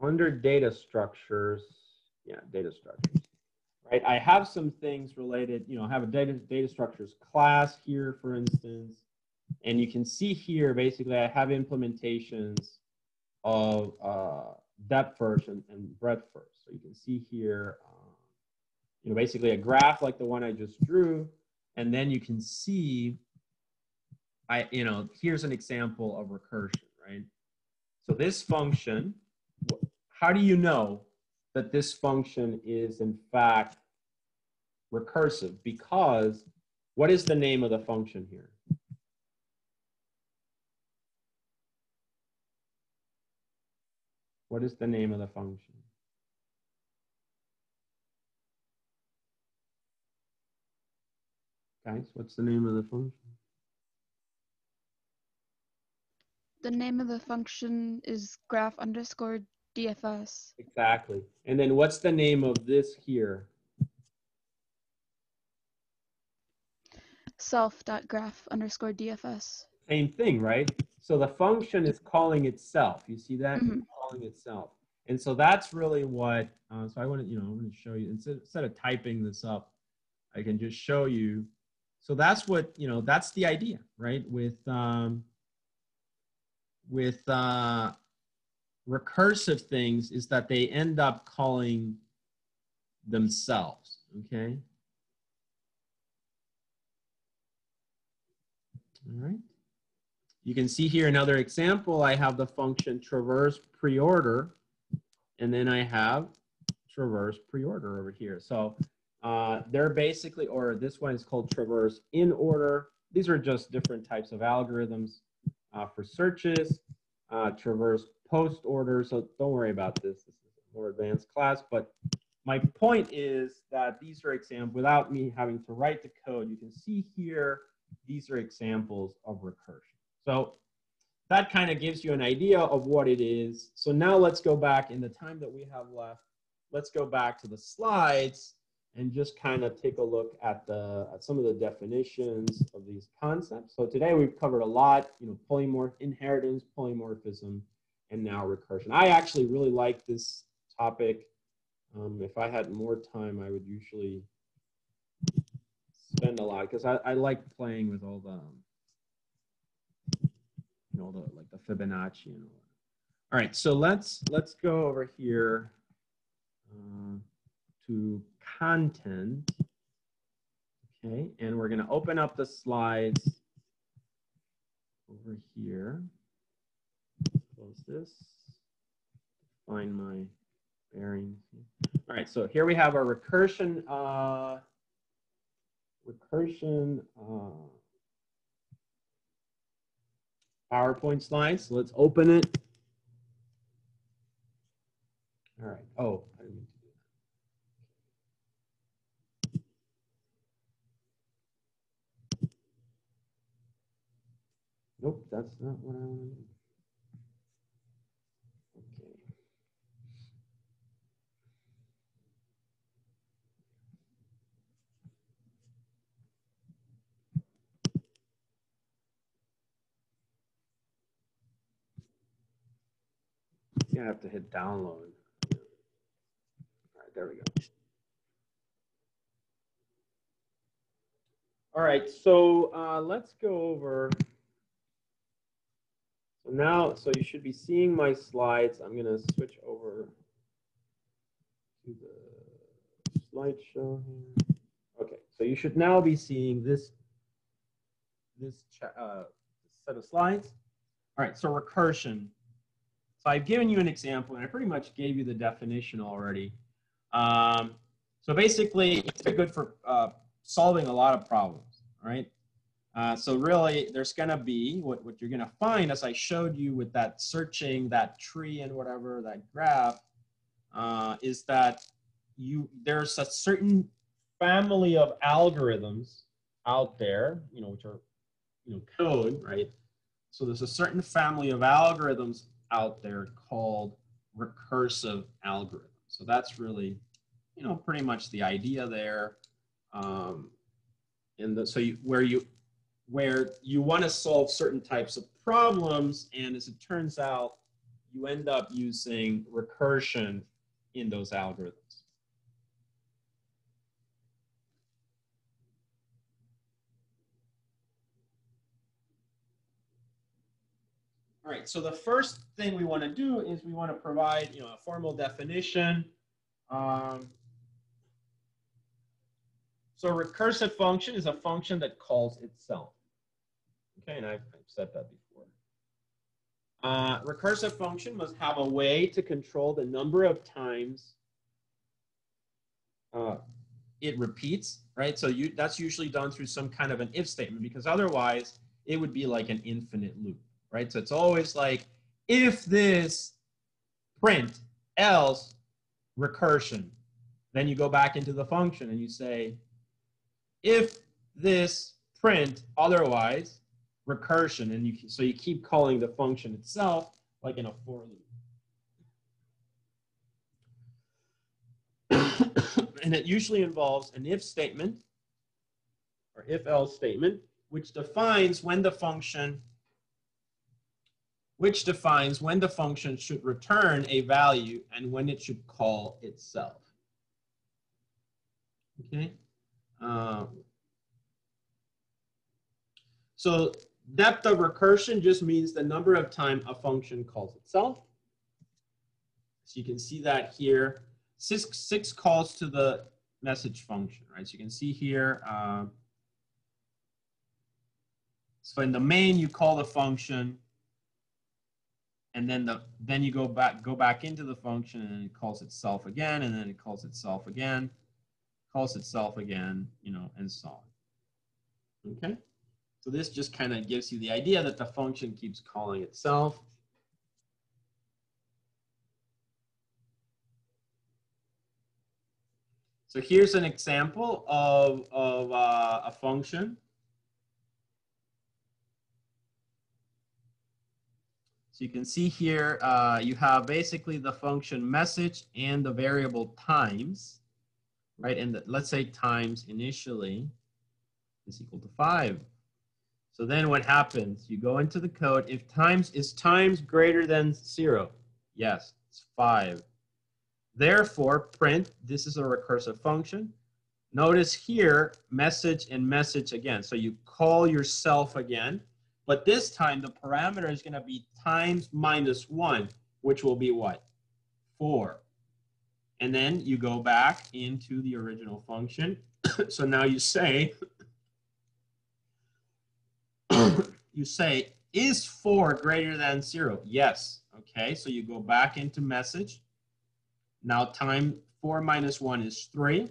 under data structures, yeah, data structures, right? I have some things related, you know, I have a data structures class here, for instance. And you can see here, basically, I have implementations of depth first and breadth first. So you can see here, you know, basically a graph like the one I just drew. And then you can see, you know, here's an example of recursion, right? So this function, how do you know that this function is in fact recursive? Because what is the name of the function here? What is the name of the function? Guys, what's the name of the function? The name of the function is graph_DFS. Exactly. And then what's the name of this here? Self.graph_DFS. Same thing, right? So the function is calling itself. You see that? Mm-hmm. It's calling itself. And so that's really what, so I want to, I want to show you, instead of typing this up, I can just show you. So that's what, that's the idea, right? With recursive things is that they end up calling themselves, okay? All right. You can see here another example. I have the function traverse preorder, and then I have traverse preorder over here. So they're basically, or this one is called traverse in order. These are just different types of algorithms for searches. Traverse post order. So don't worry about this. This is a more advanced class. But my point is that these are examples, without me having to write the code, you can see here, these are examples of recursion. So that kind of gives you an idea of what it is. So now let's go back in the time that we have left. Let's go back to the slides and just kind of take a look at some of the definitions of these concepts. So today we've covered a lot, inheritance, polymorphism, and now recursion. I actually really like this topic. If I had more time, I would usually spend a lot, because I like playing with all the, like the Fibonacci and all that. All right, so let's go over here to content. Okay, and we're going to open up the slides over here. Close this. Find my bearings. All right, so here we have our recursion. PowerPoint slides. So let's open it. All right. Oh, I didn't mean to do that. Nope, that's not what I want to do. Okay. I have to hit download. All right, there we go. All right, so let's go over. So now, so you should be seeing my slides. I'm going to switch over to the slideshow here. Okay, so you should now be seeing this set of slides. All right, so recursion. So I've given you an example, and I pretty much gave you the definition already. So basically, it's good for solving a lot of problems, right? So really, there's going to be, what you're going to find, as I showed you with that searching, that tree and whatever, that graph, is that there's a certain family of algorithms out there, which are, code, right? So there's a certain family of algorithms out there called recursive algorithms. So that's really, pretty much the idea there. Where you want to solve certain types of problems, and as it turns out, you end up using recursion in those algorithms. All right, so the first thing we want to do is we want to provide, a formal definition. So a recursive function is a function that calls itself. Okay, and I've said that before. Recursive function must have a way to control the number of times it repeats, right? So that's usually done through some kind of an if statement, because otherwise it would be like an infinite loop, right? So it's always like, if this print, else recursion. Then you go back into the function and you say, if this print, otherwise recursion, and so you keep calling the function itself like in a for loop. And it usually involves an if statement or if else statement, which defines when the function which defines when the function should return a value and when it should call itself. Okay. So depth of recursion just means the number of times a function calls itself. So you can see that here, six calls to the message function, right? So you can see here, so in the main, you call the function, and then you go back into the function, and it calls itself again, and then it calls itself again, you know, and so on. Okay, so this just kind of gives you the idea that the function keeps calling itself. So here's an example of a function. So you can see here, you have basically the function message and the variable times, right? And let's say times initially is equal to 5. So then what happens? You go into the code. If times greater than 0? Yes, it's 5. Therefore, print, this is a recursive function. Notice here, message and message again. So you call yourself again, but this time the parameter is going to be times minus 1, which will be what? 4. And then you go back into the original function. So now you say, is 4 greater than 0? Yes. Okay, so you go back into message. Now time 4 minus 1 is 3.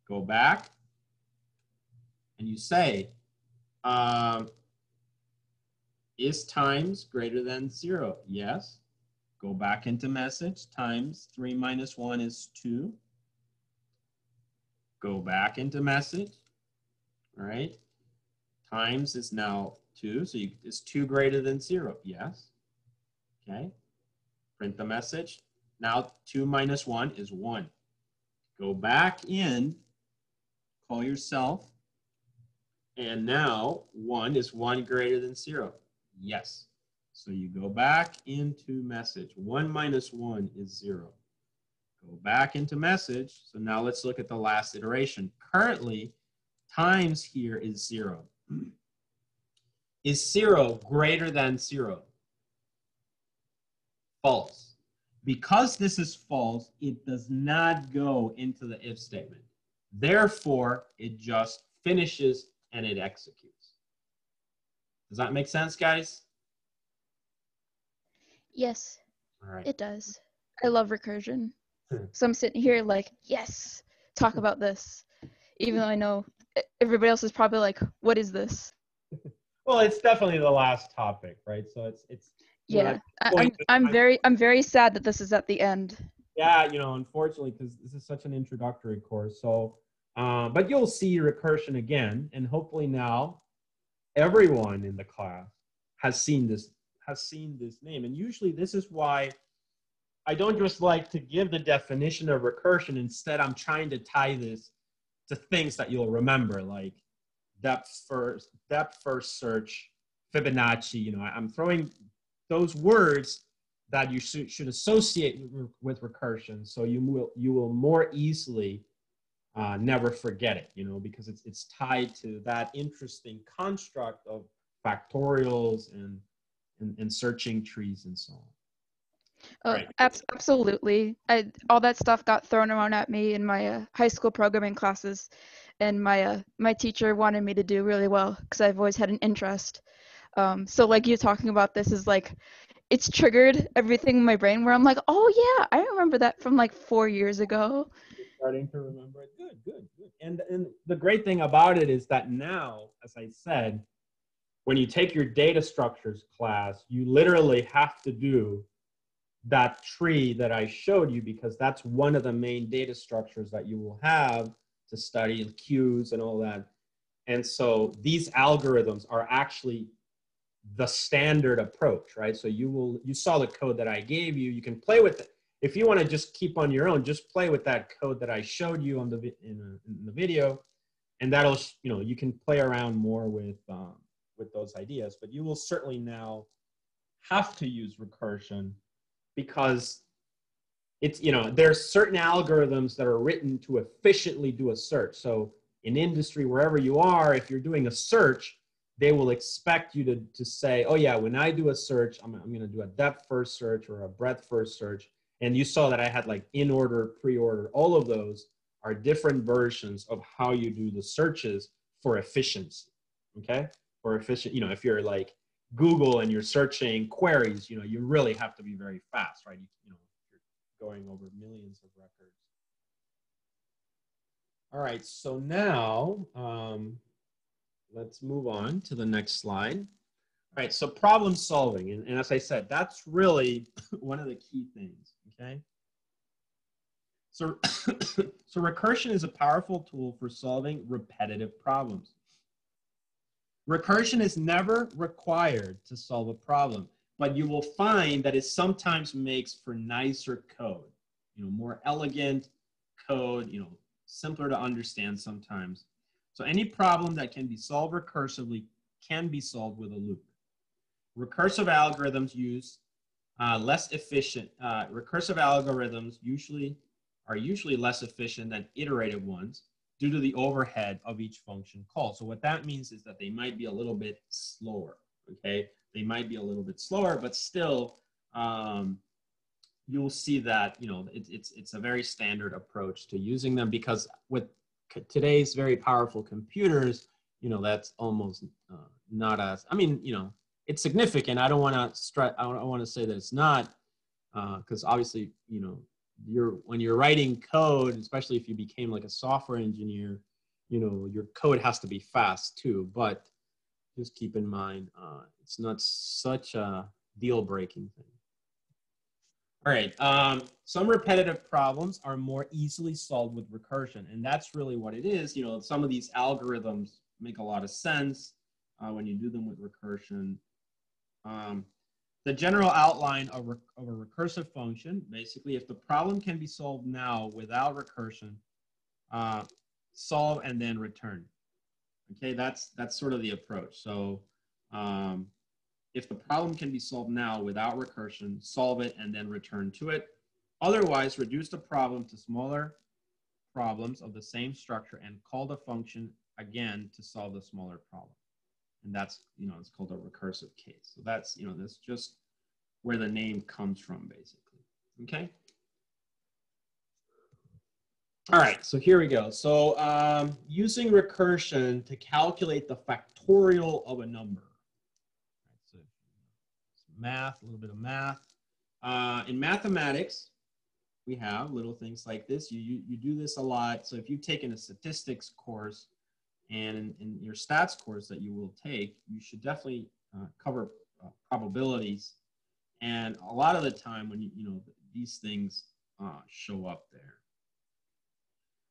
Go back and you say, is times greater than 0? Yes. Go back into message. Times 3 minus 1 is 2. Go back into message. All right. Times is now 2. So is 2 greater than 0? Yes. Okay. Print the message. Now 2 minus 1 is 1. Go back in, call yourself, and now 1 is 1 greater than 0. Yes. So you go back into message. 1 minus 1 is 0. Go back into message. So now let's look at the last iteration. Currently, times here is 0. Is 0 greater than 0? False. Because this is false, it does not go into the if statement. Therefore, it just finishes and it executes. Does that make sense, guys? Yes, All right. it does. I love recursion. So I'm sitting here like, yes, talk about this. Even though I know everybody else is probably like, what is this? Well, it's definitely the last topic, right? So it's yeah. I'm very sad that this is at the end. Yeah, you know, unfortunately, because this is such an introductory course. So, but you'll see recursion again, and hopefully now everyone in the class has seen this name. And usually this is why I don't just like to give the definition of recursion. Instead, I'm trying to tie this to things that you'll remember, like depth first search, Fibonacci. You know, I'm throwing those words that you should associate with recursion, so you will more easily never forget it. You know, because it's tied to that interesting construct of factorials and searching trees and so on. Right. Absolutely. All that stuff got thrown around at me in my high school programming classes, and my teacher wanted me to do really well because I've always had an interest. So like you talking about this is like, it's triggered everything in my brain where I'm like, oh yeah, I remember that from like 4 years ago. You're starting to remember it. Good. And the great thing about it is that now, as I said, when you take your data structures class, you literally have to do that tree that I showed you, because that's one of the main data structures that you will have to study, queues and all that. And so these algorithms are actually the standard approach, right? So you saw the code that I gave you. You can play with it. If you want to just keep on your own, just play with that code that I showed you on in the video, and that'll, you know, you can play around more with those ideas. But you will certainly now have to use recursion because it's, you know, there's certain algorithms that are written to efficiently do a search. So in industry, wherever you are, if you're doing a search, they will expect you to say, oh yeah, when I do a search, I'm going to do a depth first search or a breadth first search. And you saw that I had like in order, pre-order, all of those are different versions of how you do the searches for efficiency, okay? For efficient, you know, if you're like Google and you're searching queries, you know, you really have to be very fast, right? You know, you're going over millions of records. All right, so now let's move on to the next slide. All right, so problem solving, and as I said, that's really one of the key things, okay? So, so recursion is a powerful tool for solving repetitive problems. Recursion is never required to solve a problem, but you will find that it sometimes makes for nicer code, you know, more elegant code, you know, simpler to understand sometimes. So any problem that can be solved recursively can be solved with a loop. Recursive algorithms use less efficient, recursive algorithms are usually less efficient than iterative ones due to the overhead of each function call. So what that means is that they might be a little bit slower, okay? They might be a little bit slower, but still you'll see that, you know, it's a very standard approach to using them, because with today's very powerful computers, you know, that's almost not as, I mean, you know, it's significant. I don't want to say that it's not, because obviously, you know, when you're writing code, especially if you became like a software engineer, you know, your code has to be fast too. But just keep in mind, it's not such a deal-breaking thing. All right, some repetitive problems are more easily solved with recursion, and that's really what it is. You know, some of these algorithms make a lot of sense when you do them with recursion. The general outline of a recursive function, basically, if the problem can be solved now without recursion, solve and then return. Okay, that's sort of the approach. So if the problem can be solved now without recursion, solve it and then return to it. Otherwise, reduce the problem to smaller problems of the same structure and call the function again to solve the smaller problem. And that's, you know, it's called a recursive case. So that's, you know, that's just where the name comes from, basically. Okay. All right, so here we go. So using recursion to calculate the factorial of a number. So math, a little bit of math. In mathematics, we have little things like this. You do this a lot. So if you've taken a statistics course, and in your stats course that you will take, you should definitely cover probabilities. And a lot of the time when you know, these things show up there.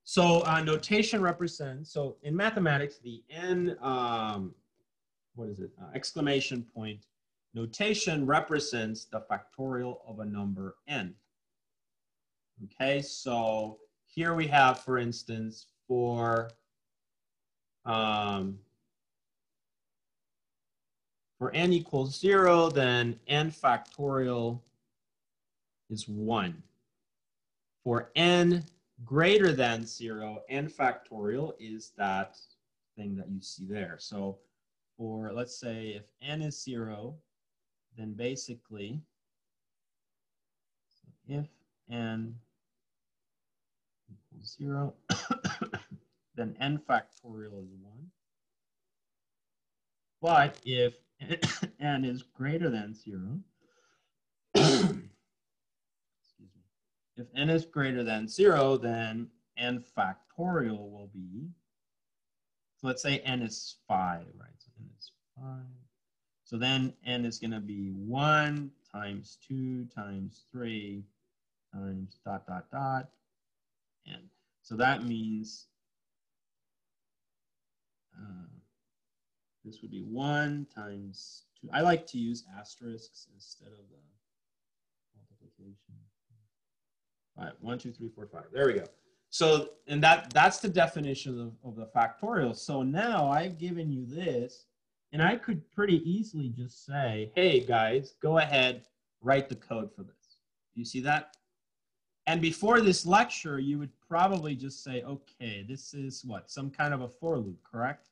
So notation represents, so in mathematics, the n, exclamation point notation represents the factorial of a number n. Okay, so here we have, for instance, for n equals 0, then n factorial is 1. For n greater than 0, n factorial is that thing that you see there. So for, let's say, if n is 0, then basically, if n equals 0, then n factorial is 1. But if n is greater than 0, excuse me, if n is greater than 0, then n factorial will be, so let's say n is 5, right? So n is 5. So then n is going to be 1 times 2 times 3 times ... n. So that means this would be 1 times 2. I like to use asterisks instead of the multiplication. All right, 1, 2, 3, 4, 5. There we go. So, and that's the definition of the factorial. So now I've given you this, And I could pretty easily just say, hey guys, go ahead, write the code for this. You see that? And before this lecture, you would probably just say, okay, this is what? Some kind of a for loop, correct?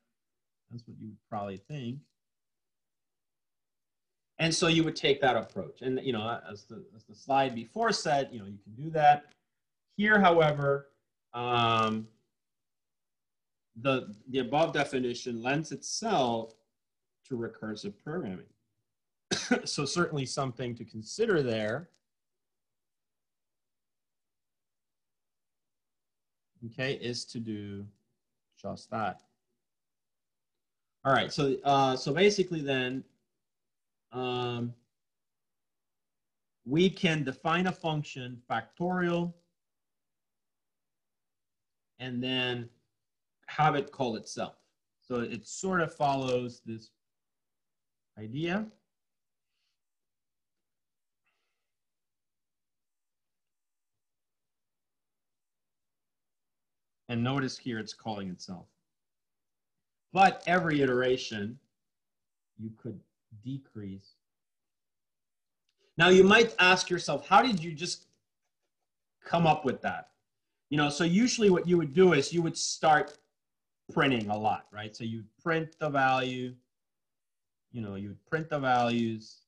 That's what you would probably think. And so you would take that approach. And, you know, as the slide before said, you know, you can do that. Here, however, the above definition lends itself to recursive programming. So certainly something to consider there. Okay, is to do just that. All right, so basically then, we can define a function factorial and then have it call itself. So it sort of follows this idea. And notice here it's calling itself. But every iteration, you could decrease. Now you might ask yourself, how did you just come up with that? You know, so usually what you would do is you would start printing a lot, right? So you print the value, you know, you would print the values.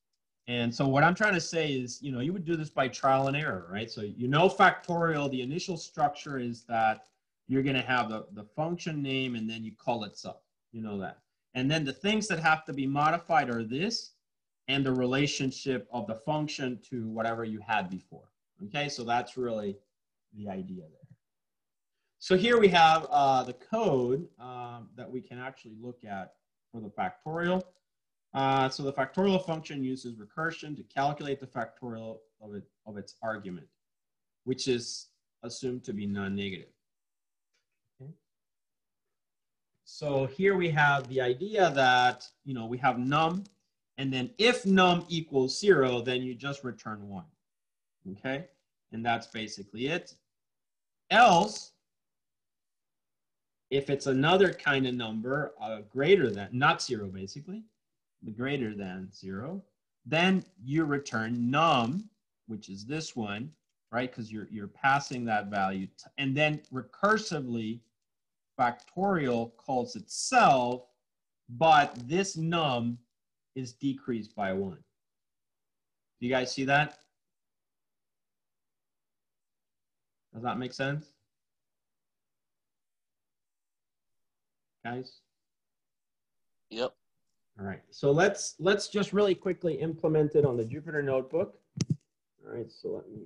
And so what I'm trying to say is, you know, you would do this by trial and error, right? So you know factorial, the initial structure is that you're going to have the function name and then you call it sub, you know that. And then the things that have to be modified are this and the relationship of the function to whatever you had before. Okay, so that's really the idea there. So here we have the code that we can actually look at for the factorial. So the factorial function uses recursion to calculate the factorial of its argument, which is assumed to be non-negative. Okay. So here we have the idea that, you know, we have num, and then if num equals 0, then you just return 1. Okay, and that's basically it. Else, if it's another kind of number greater than, not 0 basically, greater than 0, then you return num, which is this one, right? Because you're passing that value. And then recursively, factorial calls itself, but this num is decreased by 1. Do you guys see that? Does that make sense? Guys? Yep. All right, so let's just really quickly implement it on the Jupyter notebook. All right, so let me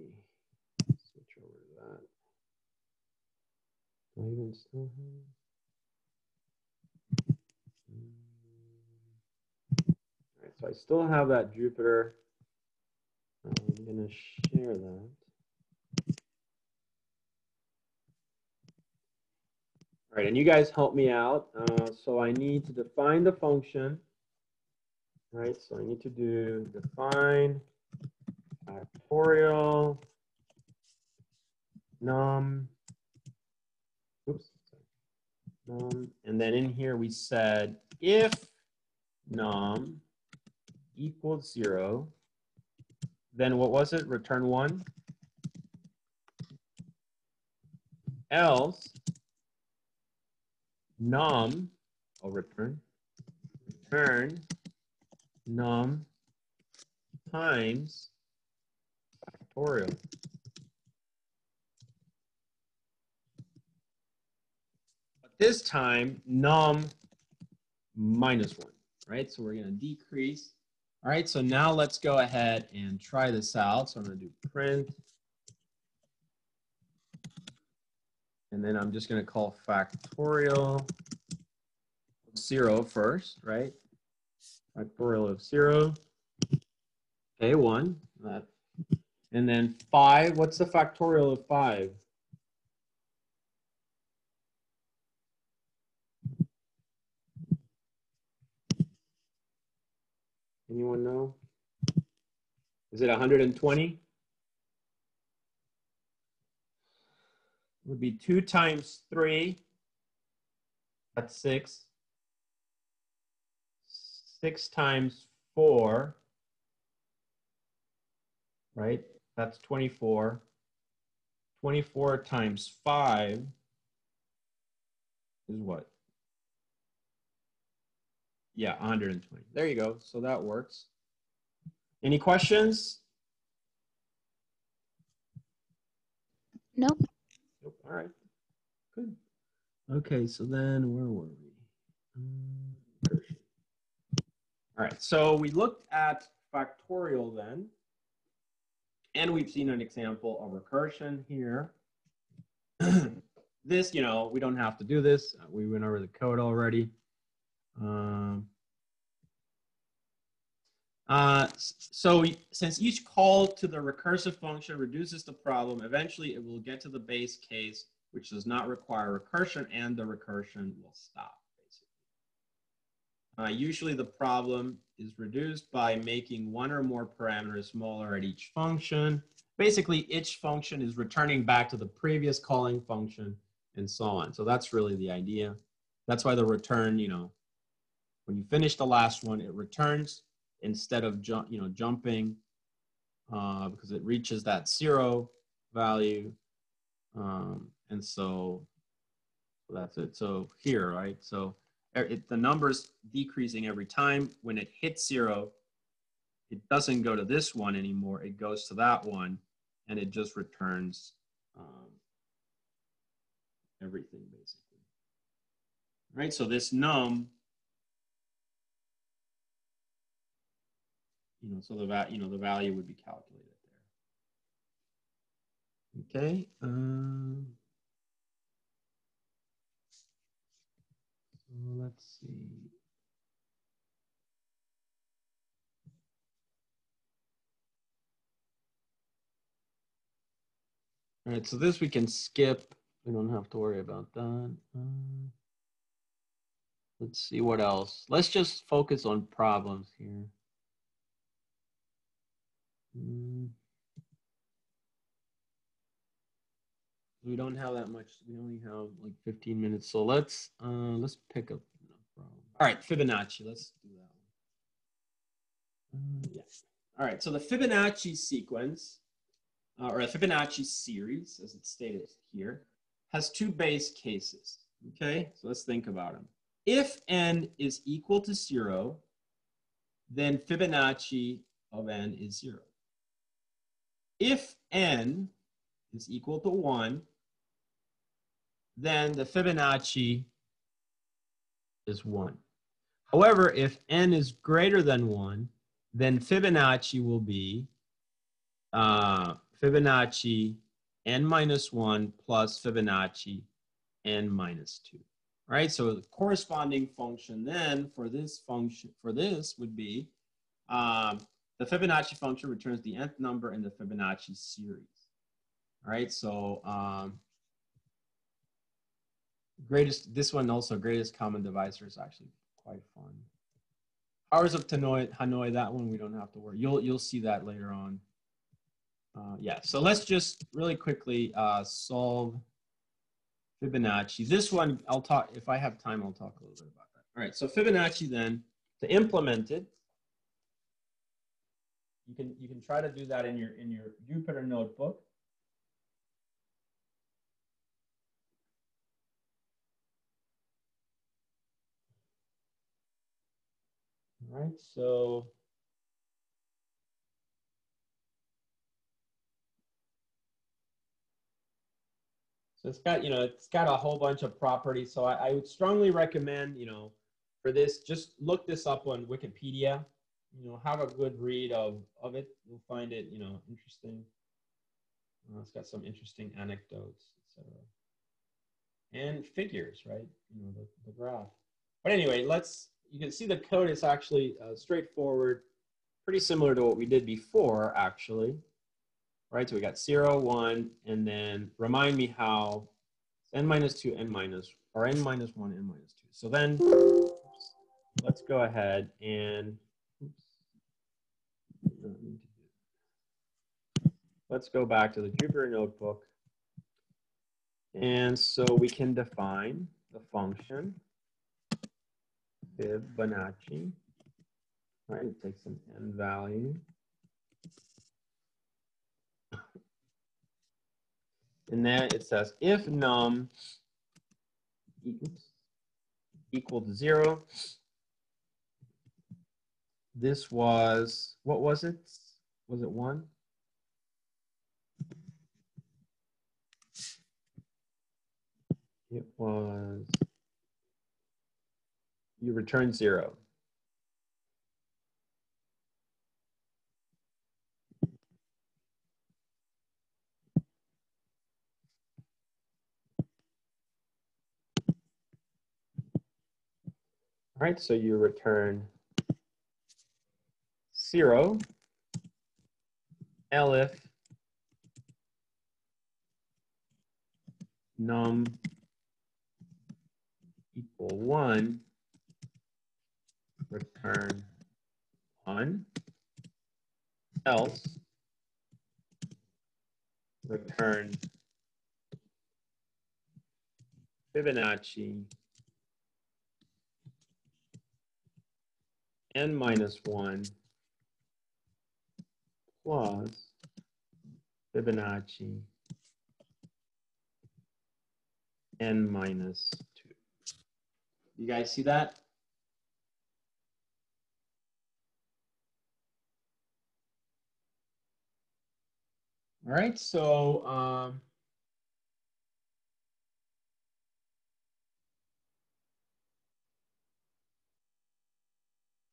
switch over to that. Do I even still have? All right, so I still have that Jupyter. I'm going to share that. All right, and you guys help me out. So I need to define the function. Right, so I need to do define factorial num, oops, num, and then in here we said if num equals 0, then what was it? Return 1. Else num, I'll return num times factorial. But this time, num minus 1, right? So we're going to decrease. All right, so now let's go ahead and try this out. So I'm going to do print. And then I'm just going to call factorial of 0 first, right? Factorial of 0. Okay, 1. And then 5. What's the factorial of 5? Anyone know? Is it 120? It would be 2 times 3. That's 6. 6 times 4, right? That's 24. 24 times 5 is what? Yeah, 120. There you go. So that works. Any questions? Nope. Nope. All right. Good. Okay, so then where were we? All right, so we looked at factorial then, and we've seen an example of recursion here. This, you know, we don't have to do this. We went over the code already. Since each call to the recursive function reduces the problem, eventually it will get to the base case, which does not require recursion, and the recursion will stop, basically. Usually the problem is reduced by making one or more parameters smaller at each function. Basically, each function is returning back to the previous calling function and so on. So that's really the idea. That's why the return, you know, when you finish the last one, it returns instead of jumping because it reaches that 0 value. And so that's it. So here, right? So the number's decreasing every time. When it hits 0, it doesn't go to this one anymore. It goes to that one, and it just returns everything, basically. Right? So this num, so the value would be calculated there. Okay. So let's see. All right, so this we can skip. We don't have to worry about that. Let's see what else. Let's just focus on problems here. We don't have that much. We only have like 15 minutes. So let's pick up a problem. All right, Fibonacci. Let's do that one. Yes. All right. So the Fibonacci sequence, or a Fibonacci series, as it's stated here, has 2 base cases. Okay. So let's think about them. If n is equal to 0, then Fibonacci of n is 0. If n is equal to 1, then the Fibonacci is 1. However, if n is greater than 1, then Fibonacci will be Fibonacci n minus 1 plus Fibonacci n minus 2. Right? So the corresponding function then for this would be the Fibonacci function returns the nth number in the Fibonacci series. All right, so this one also, greatest common divisor, is actually quite fun. Powers of Hanoi, that one we don't have to worry. You'll see that later on. Yeah, so let's just really quickly solve Fibonacci. This one, I'll talk, if I have time, I'll talk a little bit about that. All right, so Fibonacci then, to implement it, you can try to do that in your Jupyter notebook. All right, so it's got, it's got a whole bunch of properties. So I would strongly recommend, for this, just look this up on Wikipedia. Have a good read of it. You'll find it, interesting. It's got some interesting anecdotes, etc. And figures, right? The graph. But anyway, you can see the code is actually straightforward, pretty similar to what we did before, actually. Right, so we got 0, 1, and then remind me how n minus 2, n minus, or n minus 1, n minus 2. So then let's go ahead and, let's go back to the Jupyter notebook. And so we can define the function Fibonacci All right, it takes an n value. And then it says if num equal to 0, this was, what was it? Was it 1? It was, you return 0. All right, so you return 0, elif num equal 1, return 1, else return Fibonacci n minus 1 plus Fibonacci n minus 2. You guys see that? All right, so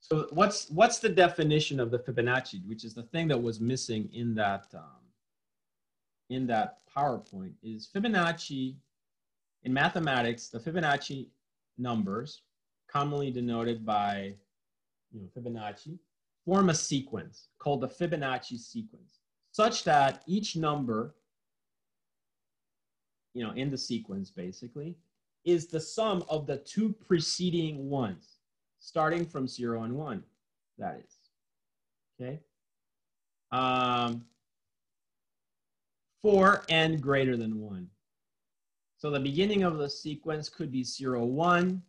so what's the definition of the Fibonacci, which is the thing that was missing in that PowerPoint? Is Fibonacci in mathematics, the Fibonacci numbers, commonly denoted by Fibonacci, form a sequence called the Fibonacci sequence, such that each number in the sequence basically is the sum of the two preceding ones, starting from 0 and 1, that is. Okay. For n greater than 1. So the beginning of the sequence could be 0, 1.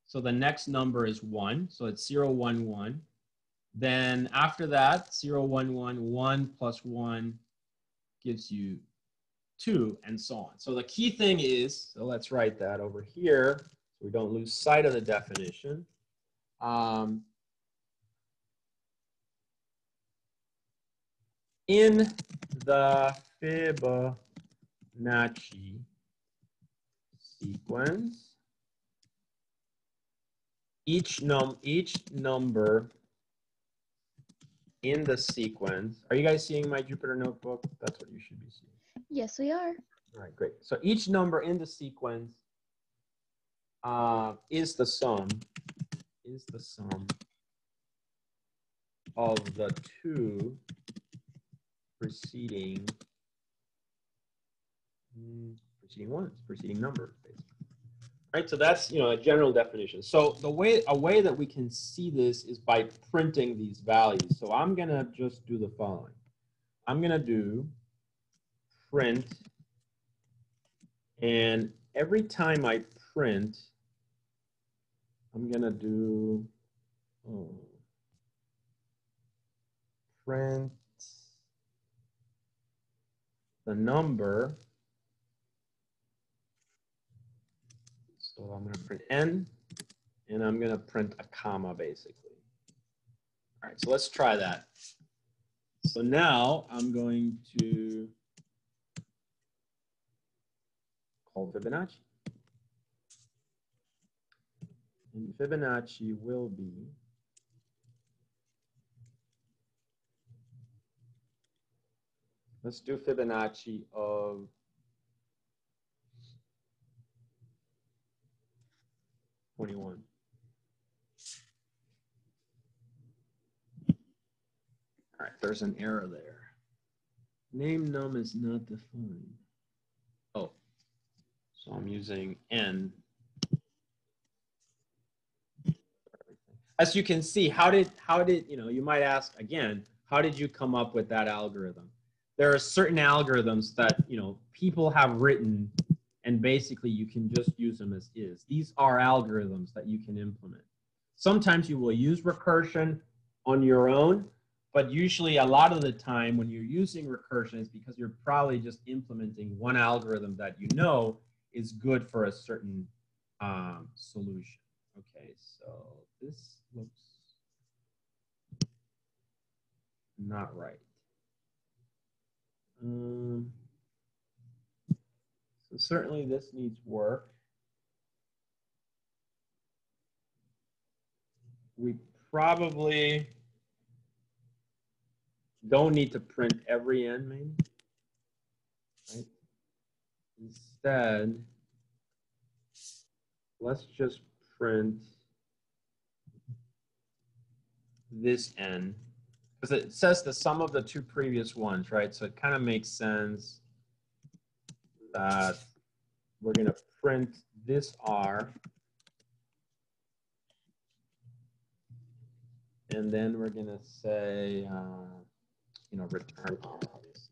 So the next number is 1. So it's 0, 1, 1. Then after that, 0, 1, 1, 1 plus 1 gives you 2, and so on. So the key thing is, so let's write that over here so we don't lose sight of the definition. In the Fibonacci sequence, each number in the sequence, are you guys seeing my Jupyter notebook? That's what you should be seeing. Yes, we are. All right, great. So each number in the sequence is the sum of the two preceding numbers, basically. Right, so that's a general definition. So a way that we can see this is by printing these values. So I'm gonna just do the following. I'm gonna do print, and every time I print, I'm gonna do print the number. So I'm going to print n, and I'm going to print a comma, basically. All right, so let's try that. So now I'm going to call Fibonacci. And Fibonacci will be let's do Fibonacci of 21. All right, there's an error there. Name num is not defined. Oh, so I'm using n. As you can see, how did you might ask again, how did you come up with that algorithm? There are certain algorithms that people have written, and basically you can just use them as is. These are algorithms that you can implement. Sometimes you will use recursion, on your own. But usually a lot of the time when you're using recursion, it's because you're probably just implementing one algorithm that you know is good for a certain solution. Okay, so this looks not right. So certainly this needs work. We probably don't need to print every n, maybe. Right? Instead, let's just print this n, because it says the sum of the two previous ones, right? So it kind of makes sense that we're going to print this r, and then we're going to say, you know, return r, obviously.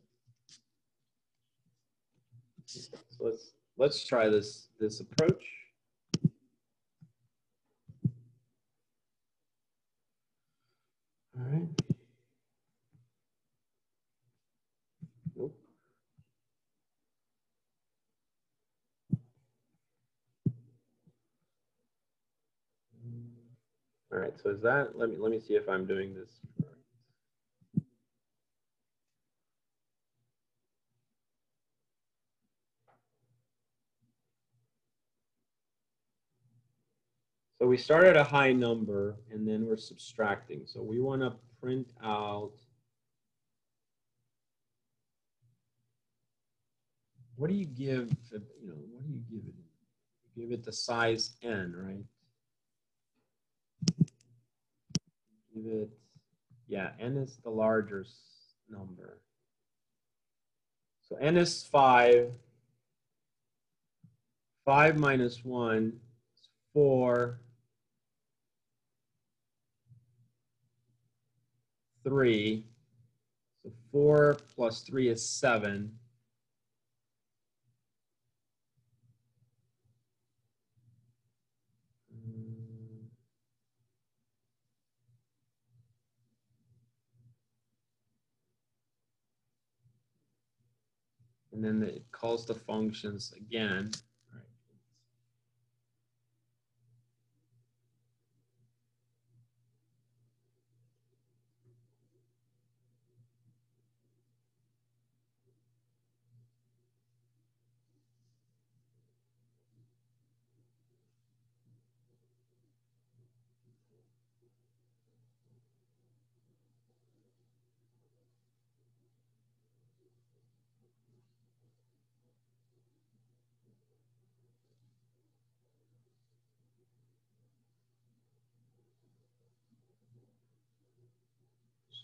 So let's try this approach. All right. Nope. All right. So is that? Let me see if I'm doing this right. So we start at a high number and then we're subtracting. So we want to print out. What do you give? You know, what do you give it? You give it the size n, right? Give it, yeah, n is the larger number. So n is 5. 5 minus 1 is 4. 3. So 4 plus 3 is 7. And then it calls the functions again. Right.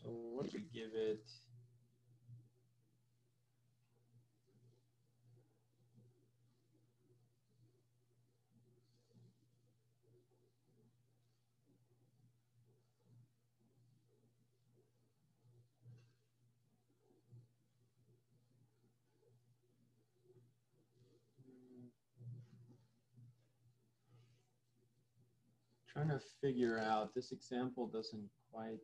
So what do we give it? Trying to figure out, this example doesn't quite.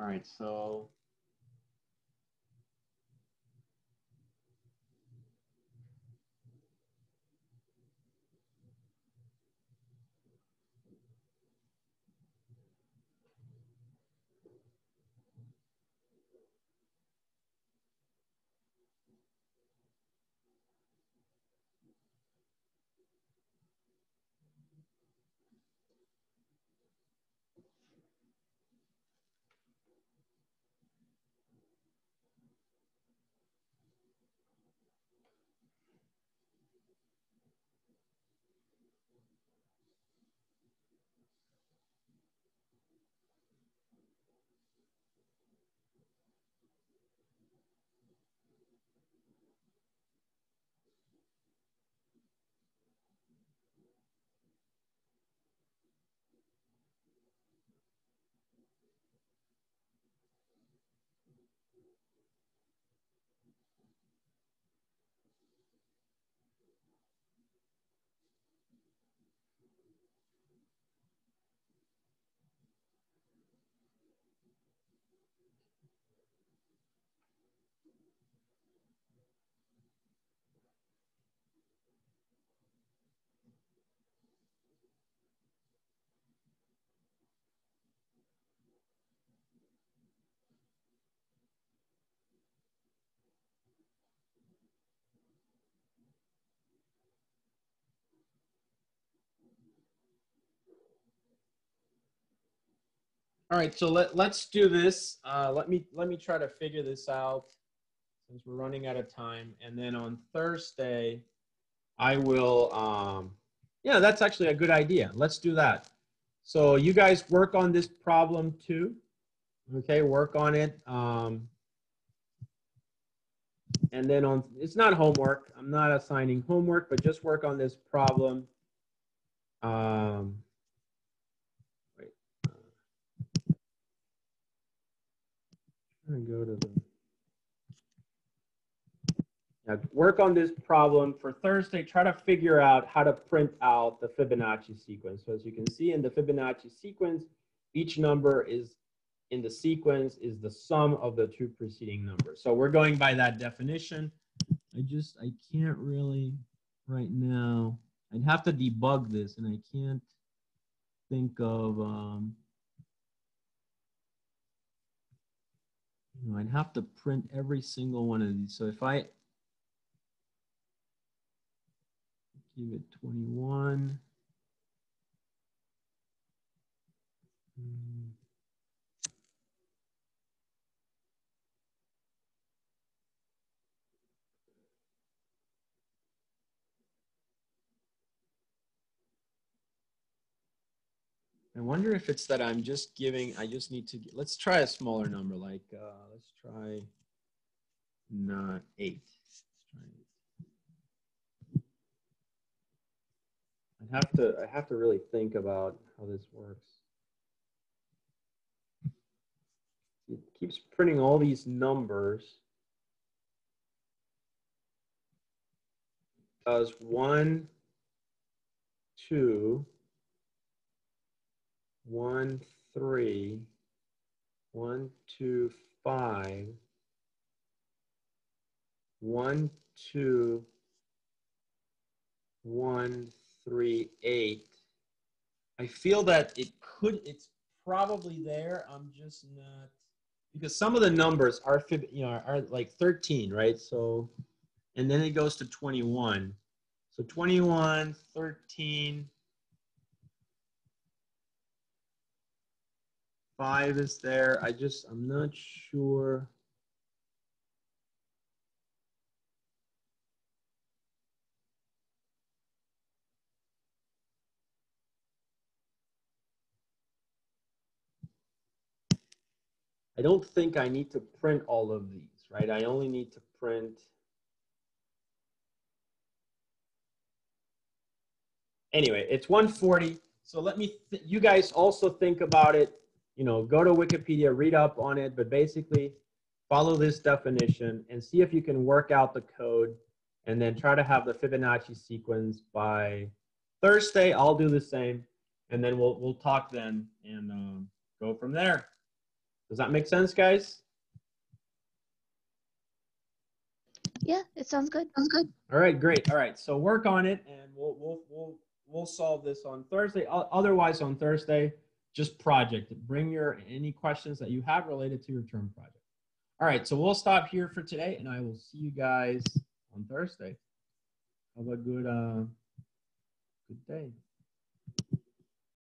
All right, so All right, so let's do this. Let me try to figure this out since we're running out of time. And then on Thursday, I will, yeah, that's actually a good idea. Let's do that. So you guys work on this problem too. Okay, work on it. And then on, it's not homework. I'm not assigning homework, but just work on this problem. Wait. I'm gonna go to the, yeah, work on this problem for Thursday. Try to figure out how to print out the Fibonacci sequence. So as you can see in the Fibonacci sequence, each number is in the sequence is the sum of the two preceding numbers. So we're going by that definition. I can't really right now. I'd have to debug this, and I can't think of, you know, I'd have to print every single one of these. So if I give it 21, I wonder if it's that I'm just giving, I just need to, let's try a smaller number, like, let's try not 8. Let's try 8. I have to really think about how this works. It keeps printing all these numbers. It does 1, 2, 1, 3, 1, 2, 5, 1, 2, 1, 3, 8. I feel that it's probably there. I'm just not, because some of the numbers are, you know, are like 13, right? So, and then it goes to 21. So 21, 13, 5 is there. I'm not sure. I don't think I need to print all of these, right? I only need to print. Anyway, it's 140. So let me, you guys also think about it. You know, go to Wikipedia, read up on it, but basically follow this definition and see if you can work out the code and then try to have the Fibonacci sequence by Thursday. I'll do the same, and then we'll talk then and go from there. Does that make sense, guys? Yeah, it sounds good. Sounds good. All right, great. All right, so work on it, and we'll solve this on Thursday. Otherwise, on Thursday, just project. Bring any questions that you have related to your term project. All right, so we'll stop here for today, and I will see you guys on Thursday. Have a good day.